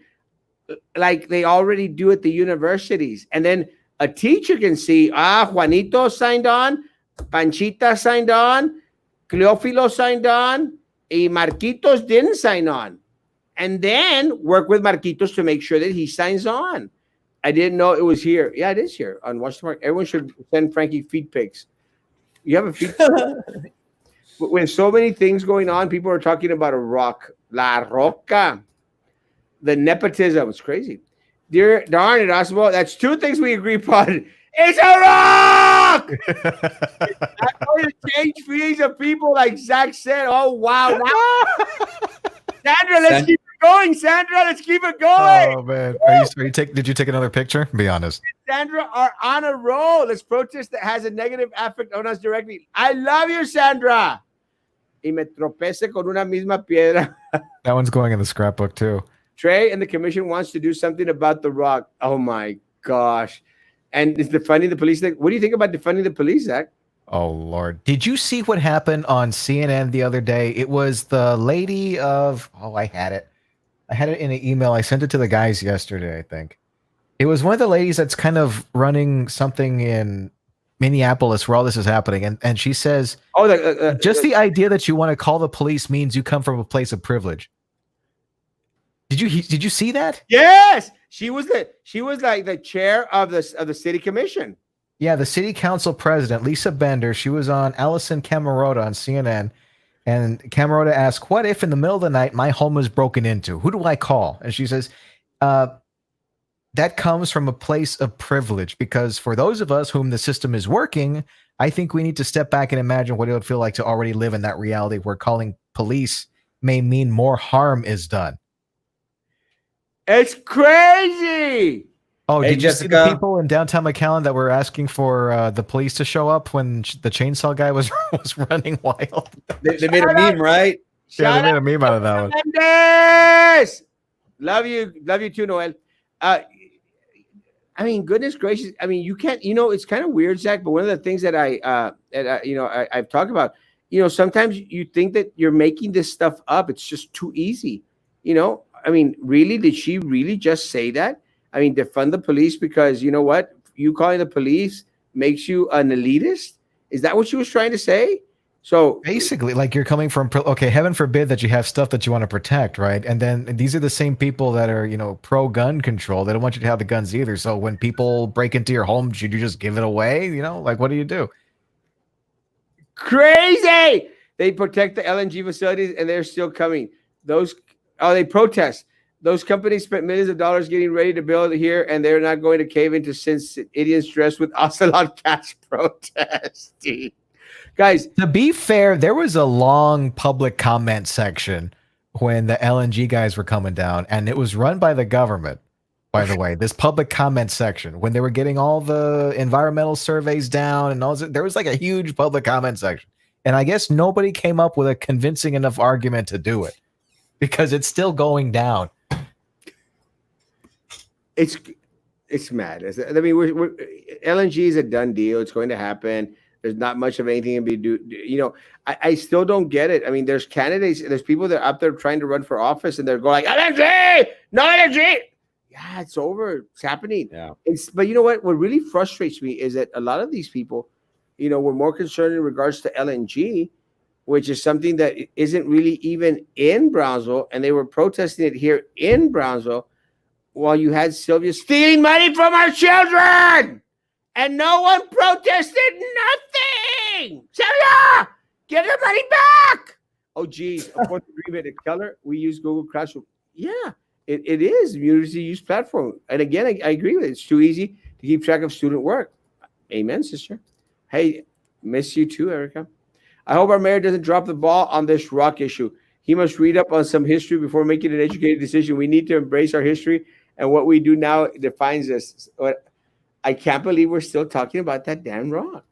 like they already do at the universities. And then a teacher can see, Juanito signed on, Panchita signed on, Cleofilo signed on, and Marquitos didn't sign on. And then work with Marquitos to make sure that he signs on. I didn't know it was here. Yeah, it is here on Watch the Mark. Everyone should send Frankie feed pics. You have a feed pic? With so many things going on, people are talking about a rock. La Roca. The nepotism. It's crazy. Darn Erasmo, that's two things we agree upon. It's a rock! I'm going to change feelings of people like Zach said. Oh, wow. Sandra, let's keep it going. Let's keep it going. Oh, man. Did you take another picture? Be honest. Sandra are on a roll. Let's protest that has a negative effect on us directly. I love you, Sandra. Y me tropece con una misma piedra. That one's going in the scrapbook, too. Trey and the commission wants to do something about the rock. Oh, my gosh. And is defunding the police thing. What do you think about defunding the police, Zach? Oh, Lord. Did you see what happened on CNN the other day? It was the lady of... Oh, I had it. I had it in an email. I sent it to the guys yesterday, I think. It was one of the ladies that's kind of running something in Minneapolis where all this is happening. And she says, just the idea that you want to call the police means you come from a place of privilege. Did you see that? Yes. She was like the chair of the city commission. Yeah, the city council president, Lisa Bender, she was on Allison Camerota on CNN, and Camerota asked, what if in the middle of the night my home is broken into? Who do I call? And she says, that comes from a place of privilege, because for those of us whom the system is working, I think we need to step back and imagine what it would feel like to already live in that reality where calling police may mean more harm is done. It's crazy. Oh, did you see the people in downtown McAllen that were asking for the police to show up when the chainsaw guy was running wild? They made a meme, right? Yeah, they made a meme out of that one. Mendes! Love you too, Noel. I mean, goodness gracious. I mean, you can't. It's kind of weird, Zach. But one of the things that I've talked about. Sometimes you think that you're making this stuff up. It's just too easy. I mean, really, did she really just say that? I mean, defund the police because you know what? You calling the police makes you an elitist? Is that what she was trying to say? So Basically, like you're coming from okay, heaven forbid that you have stuff that you want to protect, right? And then these are the same people that are, pro gun control. They don't want you to have the guns either. So when people break into your home, should you just give it away? Like what do you do? crazy. They protect the LNG facilities and they're still coming. They protest. Those companies spent millions of dollars getting ready to build here, and they're not going to cave into since idiots dressed with ocelot cats protesting. Guys, to be fair, there was a long public comment section when the LNG guys were coming down, and it was run by the government. By the way, this public comment section, when they were getting all the environmental surveys down and all that, there was like a huge public comment section. And I guess nobody came up with a convincing enough argument to do it because it's still going down. It's mad. I mean, we're LNG is a done deal. It's going to happen. There's not much of anything to be do. I still don't get it. I mean, there's candidates, there's people that are out there trying to run for office, and they're going like, LNG, no LNG. Yeah, it's over. It's happening. Yeah. But you know what? What really frustrates me is that a lot of these people, were more concerned in regards to LNG, which is something that isn't really even in Brownsville, and they were protesting it here in Brownsville, while you had Sylvia stealing money from our children, and no one protested nothing. Sylvia, get the money back. Oh, geez. Of course, agreement at Keller, we use Google Classroom. Yeah. It is university use platform. And again, I agree with it. It's too easy to keep track of student work. Amen, sister. Hey, miss you too, Erica. I hope our mayor doesn't drop the ball on this rock issue. He must read up on some history before making an educated decision. We need to embrace our history, and what we do now defines us. I can't believe we're still talking about that damn rock.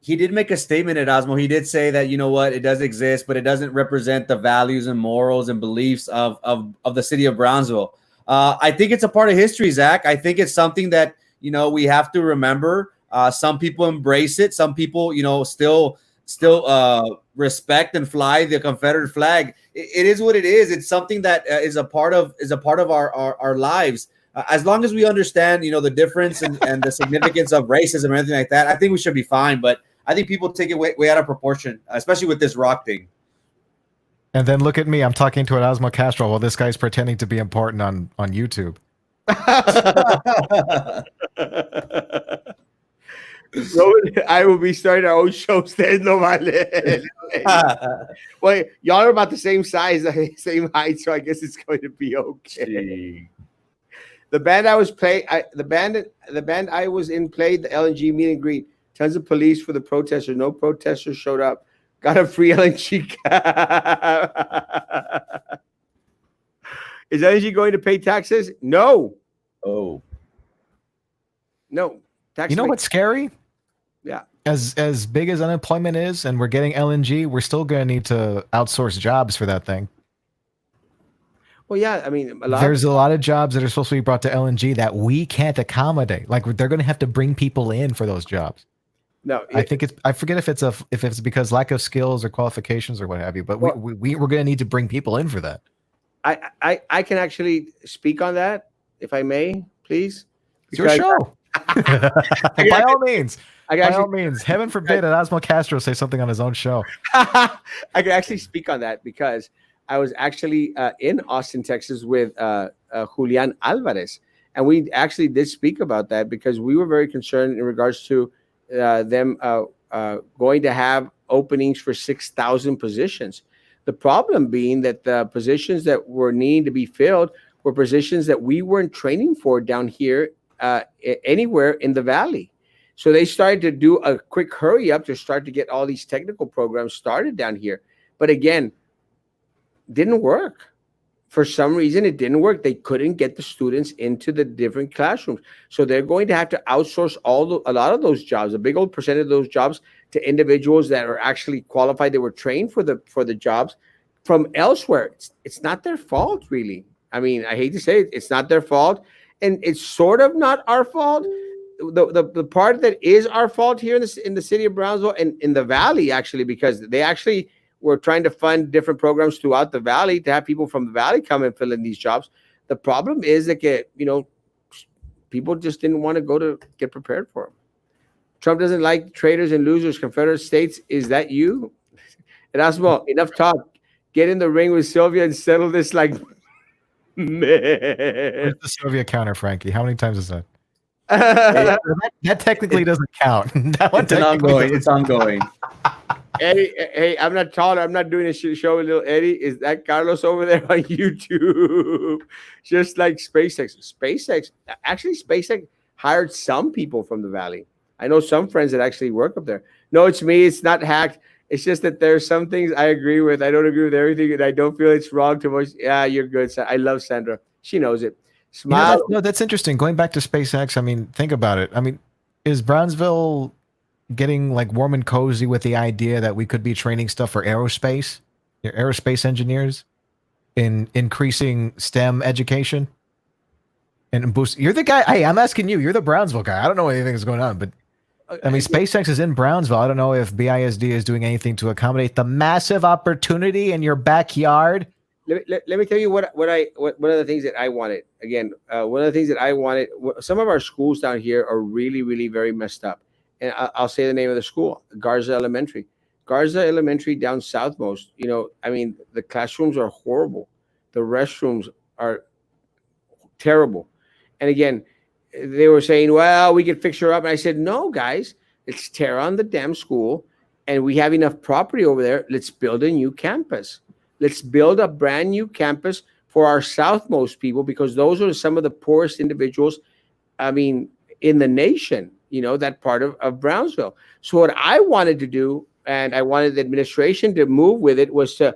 He did make a statement at Erasmo. He did say that, it does exist, but it doesn't represent the values and morals and beliefs of the city of Brownsville. I think it's a part of history, Zach. I think it's something that, we have to remember. Some people embrace it. Some people, still respect and fly the Confederate flag. It is what it is. It's something that is a part of our lives. As long as we understand, the difference and the significance of racism or anything like that, I think we should be fine. But I think people take it way out of proportion, especially with this rock thing. And then look at me. I'm talking to Erasmo Castro while this guy's pretending to be important on YouTube. I will be starting our own show. No vale. Well, y'all are about the same size, same height, so I guess it's going to be okay. Gee. The band I was in played the LNG meet and greet. Tons of police for the protesters. No protesters showed up. Got a free LNG cab. Is LNG going to pay taxes? No. Oh. No. You know what's scary? Yeah. As big as unemployment is, and we're getting LNG, we're still going to need to outsource jobs for that thing. Well, yeah, I mean, there's a lot of jobs that are supposed to be brought to LNG that we can't accommodate. Like they're going to have to bring people in for those jobs. No, I think I forget if it's because lack of skills or qualifications or what have you. But we're going to need to bring people in for that. I can actually speak on that if I may, please. It's your show. By all means. By all means. Heaven forbid Erasmo Castro say something on his own show. I can actually speak on that because I was actually in Austin, Texas with Julian Alvarez. And we actually did speak about that because we were very concerned in regards to them going to have openings for 6,000 positions. The problem being that the positions that were needing to be filled were positions that we weren't training for down here anywhere in the valley. So they started to do a quick hurry up to start to get all these technical programs started down here. But again, didn't work. For some reason, it didn't work. They couldn't get the students into the different classrooms. So they're going to have to outsource a lot of those jobs, a big old percentage of those jobs, to individuals that are actually qualified. They were trained for the jobs from elsewhere. It's not their fault, really. I mean, I hate to say it, it's not their fault. And it's sort of not our fault. The part that is our fault here in the city of Brownsville and in the valley, actually, because they actually we're trying to fund different programs throughout the valley to have people from the valley come and fill in these jobs. The problem is that people just didn't want to go to get prepared for them. Trump doesn't like traitors and losers. Confederate States, is that you? Erasmo, enough talk. Get in the ring with Sylvia and settle this like man. Where's the Soviet counter, Frankie? How many times is that? That technically doesn't count. That one It's an ongoing. It's ongoing. Eddie, hey, I'm not taller. I'm not doing a show with little Eddie. Is that Carlos over there on YouTube? Just like SpaceX. SpaceX hired some people from the Valley. I know some friends that actually work up there. No, it's me. It's not hacked. It's just that there's some things I agree with. I don't agree with everything, and I don't feel it's wrong to much. Yeah, you're good. I love Sandra. She knows it. Smile. No, that's interesting. Going back to SpaceX, I mean, think about it. I mean, is Brownsville getting like warm and cozy with the idea that we could be training stuff for aerospace engineers in increasing STEM education and boost? You're the guy. Hey, I'm asking you. You're the Brownsville guy. I don't know anything that's going on, but I mean, SpaceX is in Brownsville. I don't know if BISD is doing anything to accommodate the massive opportunity in your backyard. Let me tell you what one of the things that I wanted. Again, one of the things that I wanted. Some of our schools down here are really, really very messed up. And I'll say the name of the school, Garza Elementary. Garza Elementary down southmost. I mean, the classrooms are horrible. The restrooms are terrible. And again, they were saying, well, we could fix her up. And I said, no, guys, let's tear on the damn school. And we have enough property over there. Let's build a new campus. Let's build a brand new campus for our southmost people, because those are some of the poorest individuals, I mean, in the nation, that part of Brownsville. So what I wanted to do, and I wanted the administration to move with it, was to,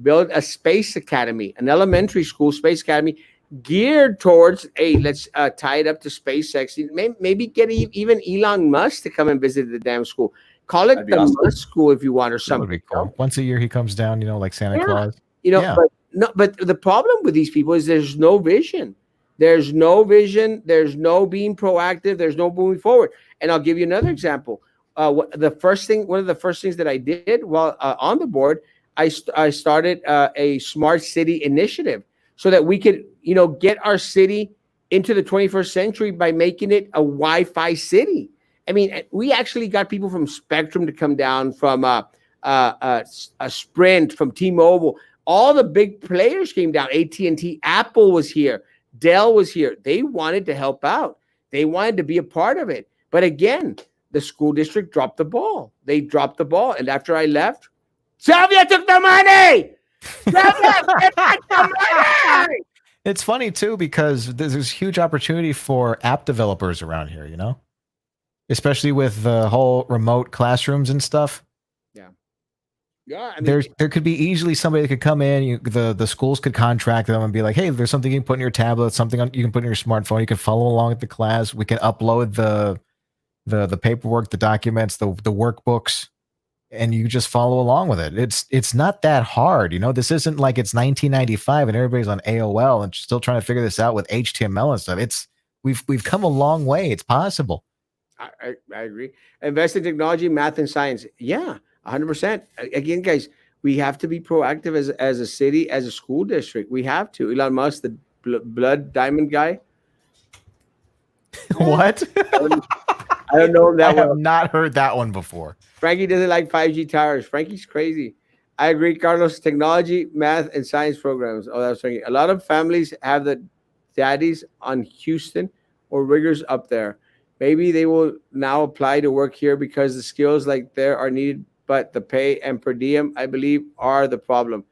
build a space academy, an elementary school space academy geared towards, hey, let's tie it up to SpaceX. Maybe get even Elon Musk to come and visit the damn school. Call it the awesome Musk School if you want, or something. Cool. Once a year he comes down, like Santa Claus. But the problem with these people is there's no vision. There's no vision. There's no being proactive. There's no moving forward. And I'll give you another example. One of the first things that I did while on the board, I started a smart city initiative so that we could, get our city into the 21st century by making it a Wi-Fi city. I mean, we actually got people from Spectrum to come down, from a Sprint, from T-Mobile. All the big players came down. AT&T, Apple was here. Dell was here. They wanted to help out. They wanted to be a part of it. But again, the school district dropped the ball. They dropped the ball. And after I left, Sylvia took the money. Sylvia took the money. It's funny, too, because there's huge opportunity for app developers around here, especially with the whole remote classrooms and stuff. Yeah, I mean, there could be easily somebody that could come in. The schools could contract them and be like, "Hey, there's something you can put in your tablet, something you can put in your smartphone. You can follow along at the class. We can upload the paperwork, the documents, the workbooks, and you just follow along with it. It's not that hard, This isn't like it's 1995 and everybody's on AOL and still trying to figure this out with HTML and stuff. We've come a long way. It's possible. I agree. Invest in technology, math, and science. Yeah. 100%. Again, guys, we have to be proactive as a city, as a school district. We have to. Elon Musk, the blood diamond guy. What? I don't know that I have not heard that one before. Frankie doesn't like 5G towers. Frankie's crazy. I agree, Carlos. Technology, math, and science programs. Oh, that's Frankie. A lot of families have the daddies on Houston or riggers up there. Maybe they will now apply to work here because the skills like there are needed, but the pay and per diem, I believe, are the problem.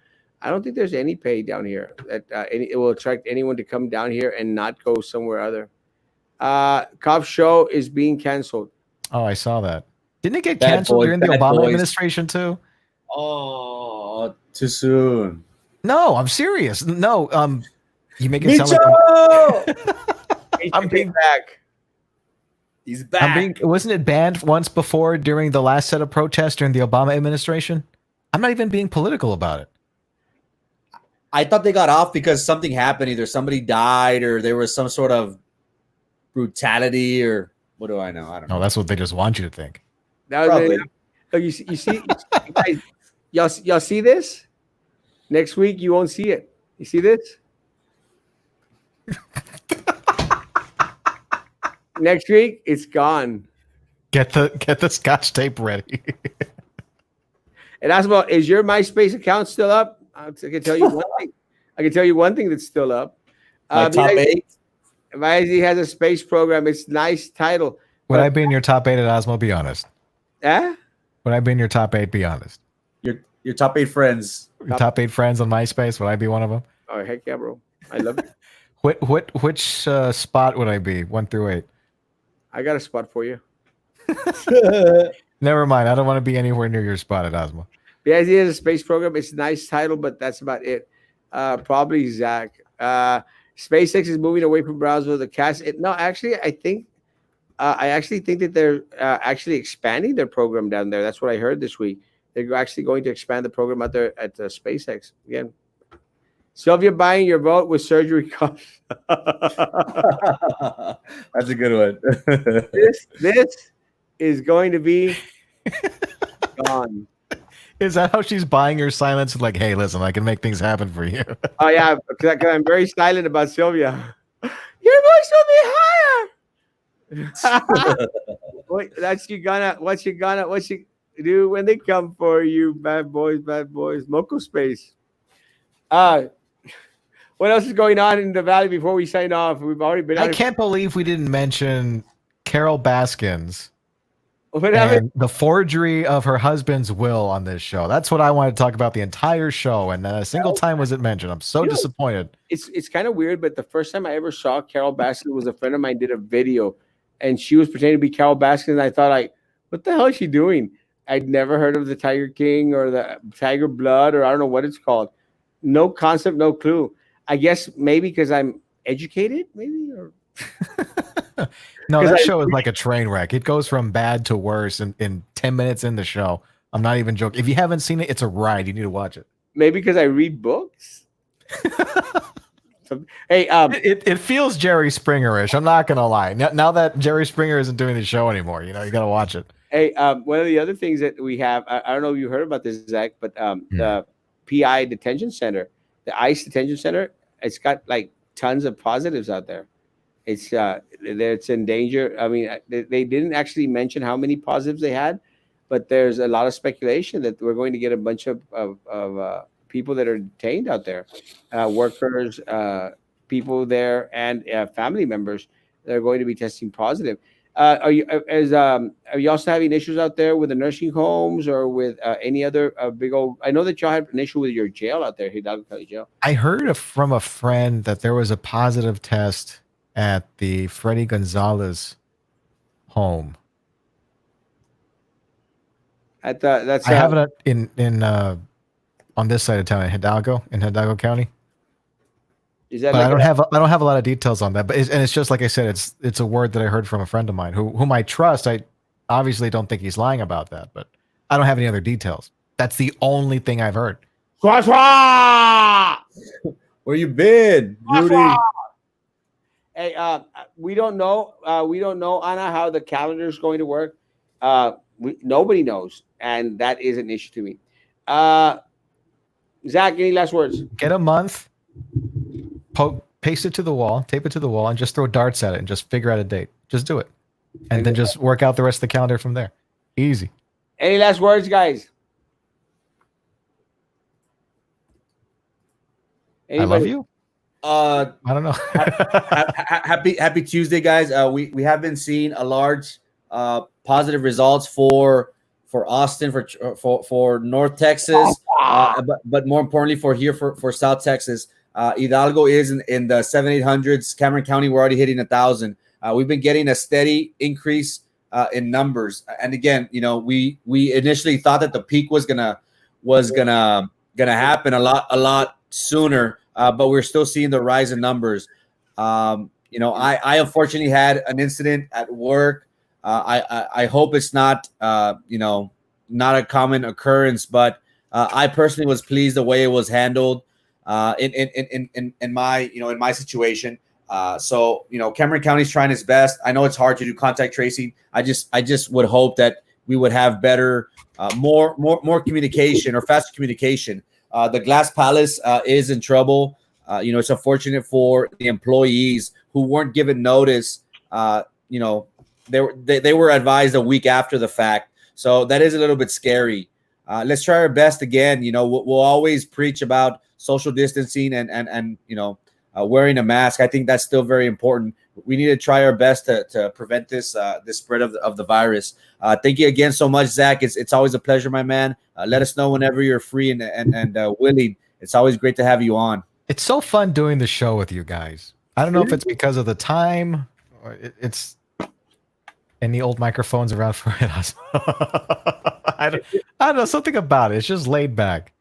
I don't think there's any pay down here that it will attract anyone to come down here and not go somewhere other. Cop show is being canceled. Oh, I saw that. Didn't it get canceled during the Obama administration too? Oh, too soon. No, I'm serious. No, you make it sound like I'm being back. He's back. Wasn't it banned once before during the last set of protests during the Obama administration? I'm not even being political about it. I thought they got off because something happened. Either somebody died or there was some sort of brutality, or what do I know? I don't know. No, that's what they just want you to think. That was probably. So you see, guys, Y'all see this? Next week you won't see it. You see this? Next week it's gone. Get the scotch tape ready. Erasmo, is your MySpace account still up? I can tell you one thing. I can tell you one thing that's still up. My top 8. He has a space program. It's nice title. Would I be in your top 8 at Osmo? Be honest. Eh? Would I be in your top 8? Be honest. Your top 8 friends. Your top 8 friends on MySpace. Would I be one of them? Oh heck yeah, bro! I love it. Which spot would I be? 1 through 8. I got a spot for you. Never mind. I don't want to be anywhere near your spot at Osmo. The idea is a space program. It's a nice title, but that's about it. Probably Zach. SpaceX is moving away from Brownsville. The cast. No, actually, I actually think that they're actually expanding their program down there. That's what I heard this week. They're actually going to expand the program out there at SpaceX again. Sylvia buying your vote with surgery costs. That's a good one. This is going to be gone. Is that how she's buying your silence? Like, hey, listen, I can make things happen for you. Oh yeah, because I'm very silent about Sylvia. Your voice will be higher. What you do when they come for you, bad boys, Moco Space. What else is going on in the valley before we sign off? We've already been. I can't believe we didn't mention Carol Baskins What and happened? the forgery of her husband's will on this show. That's what I wanted to talk about the entire show, and not a single time was it mentioned. I'm so disappointed. It's kind of weird, but the first time I ever saw Carol Baskins was a friend of mine did a video, and she was pretending to be Carol Baskins. And I thought, like, what the hell is she doing? I'd never heard of the Tiger King or the Tiger Blood, or I don't know what it's called. No concept, no clue. I guess maybe because I'm educated, maybe. Or No, that show is like a train wreck. It goes from bad to worse in 10 minutes in the show. I'm not even joking. If you haven't seen it, it's a ride. You need to watch it. Maybe because I read books. Hey, it feels Jerry Springer-ish. I'm not gonna lie. Now that Jerry Springer isn't doing the show anymore, you gotta watch it. Hey, one of the other things that we have, I don't know if you heard about this, Zach, but the PI detention center, the ICE detention center, it's got like tons of positives out there. It's in danger. I mean, they didn't actually mention how many positives they had, but there's a lot of speculation that we're going to get a bunch of people that are detained out there, workers, people there, and family members that are going to be testing positive. Are you also having issues out there with the nursing homes or with any other big old? I know that y'all had an issue with your jail out there, Hidalgo County Jail. I heard from a friend that there was a positive test at the Freddy Gonzalez home. I have it in on this side of town in Hidalgo County. Is that? But I don't have a lot of details on that. But it's just like I said, it's a word that I heard from a friend of mine whom I trust. I obviously don't think he's lying about that, but I don't have any other details. That's the only thing I've heard. Where you been, Rudy? Hey, we don't know. Anna, how the calendar is going to work. Nobody knows, and that is an issue to me. Zach, any last words? Get a month, paste it to the wall, tape it to the wall, and just throw darts at it and just figure out a date. Just do it, and then just work out the rest of the calendar from there. Easy. Any last words, guys? Anybody? I love you. I don't know. happy Tuesday, guys. We have been seeing a large positive results for Austin, for North Texas, but more importantly for South Texas. Hidalgo is in the 700-800s. Cameron County, we're already hitting 1,000. We've been getting a steady increase in numbers. And again, we initially thought that the peak was gonna happen a lot sooner. But we're still seeing the rise in numbers. I unfortunately had an incident at work. I hope it's not not a common occurrence, but I personally was pleased the way it was handled in my situation. So Cameron County's trying its best. I know it's hard to do contact tracing. I just would hope that we would have better, more communication or faster communication. The Glass Palace is in trouble. It's unfortunate for the employees who weren't given notice. They were advised a week after the fact, so that is a little bit scary. Let's try our best again. We'll always preach about social distancing and wearing a mask. I think that's still very important. We need to try our best to prevent this spread of the virus. Thank you again so much, Zach. It's always a pleasure, my man. Let us know whenever you're free and willing. It's always great to have you on. It's so fun doing the show with you guys. I don't know if it's because of the time or it's any old microphones around for it. I don't know, something about it. It's just laid back.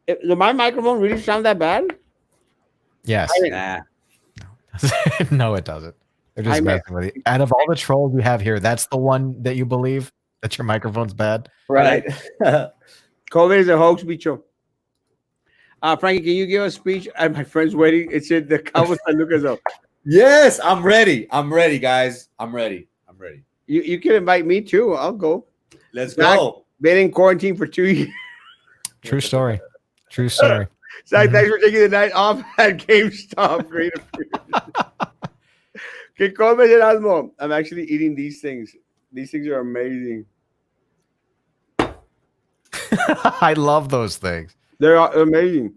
Does my microphone really sound that bad? Yes. Nah. No, it doesn't. They're just messing with you. Out of all the trolls you have here, that's the one that you believe that your microphone's bad? Right. COVID is a hoax, bicho. Frankie, can you give a speech at my friend's wedding? It said the Cowboys and Lucas. Yes, I'm ready. I'm ready, guys. I'm ready. You can invite me too. I'll go. Let's go. Been in quarantine for 2 years. True story. True story. Zach, thanks for taking the night off at GameStop. Great. Okay, comes, Erasmo. I'm actually eating these things. These things are amazing. I love those things. They're amazing.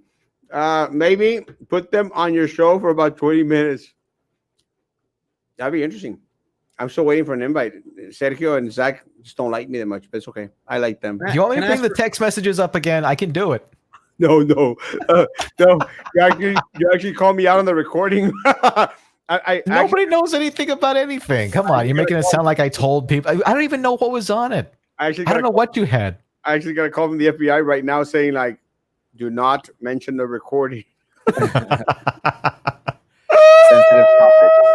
Maybe put them on your show for about 20 minutes. That'd be interesting. I'm still waiting for an invite. Sergio and Zach just don't like me that much, but it's okay. I like them. Do you want me to bring the text messages up again? I can do it. No. No. You actually called me out on the recording. Nobody knows anything about anything. Come on, you're making it sound like I told people. I don't even know what was on it. I don't know what you had. I actually got a call from the FBI right now saying, like, do not mention the recording.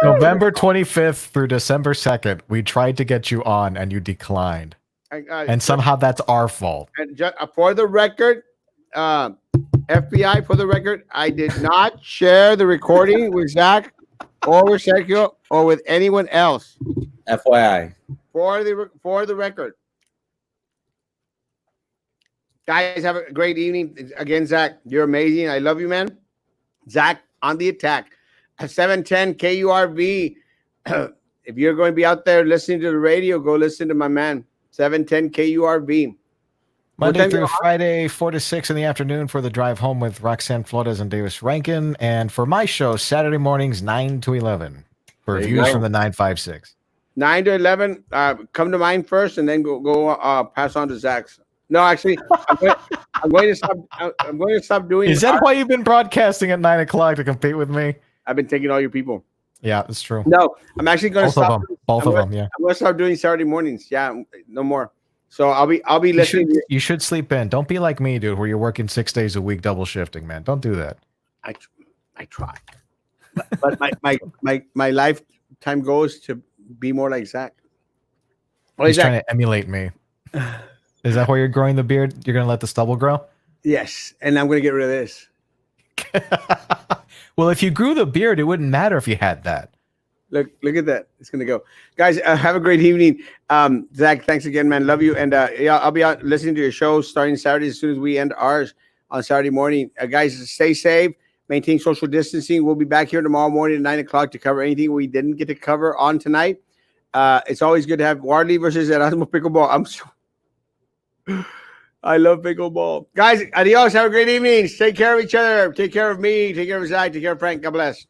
November 25th through December 2nd, we tried to get you on and you declined. And somehow that's our fault. And for the record, FBI, for the record, I did not share the recording with Zach or with Sergio or with anyone else. FYI. For the record. Guys, have a great evening. Again, Zach, you're amazing. I love you, man. Zach, on the attack. At 710 KURV. If you're going to be out there listening to the radio, go listen to my man. 710 KURV. Monday through Friday, 4 to 6 in the afternoon for the drive home with Roxanne Flores and Davis Rankin. And for my show, Saturday mornings, 9 to 11. For views from the 956. 9 to 11. Come to mine first and then go pass on to Zach's. No, actually, I'm going to stop doing. Is that why you've been broadcasting at 9 o'clock to compete with me? I've been taking all your people. Yeah, that's true. No, I'm actually going to stop. Both of them. Yeah, I'm going to start doing Saturday mornings. Yeah, no more. So I'll be listening. You should sleep in. Don't be like me, dude, where you're working 6 days a week, double shifting, man. Don't do that. I try, but my lifetime goal is to be more like Zach. He's trying to emulate me. Is that why you're growing the beard? You're going to let the stubble grow? Yes, and I'm going to get rid of this. Well, if you grew the beard, it wouldn't matter if you had that. Look at that. It's going to go. Guys, have a great evening. Zach, thanks again, man. Love you. And yeah, I'll be out listening to your show starting Saturday as soon as we end ours on Saturday morning. Guys, stay safe. Maintain social distancing. We'll be back here tomorrow morning at 9 o'clock to cover anything we didn't get to cover on tonight. It's always good to have Wardley versus Erasmo Pickleball. I love pickleball. Guys, adios. Have a great evening. Take care of each other. Take care of me. Take care of Zach. Take care of Frank. God bless.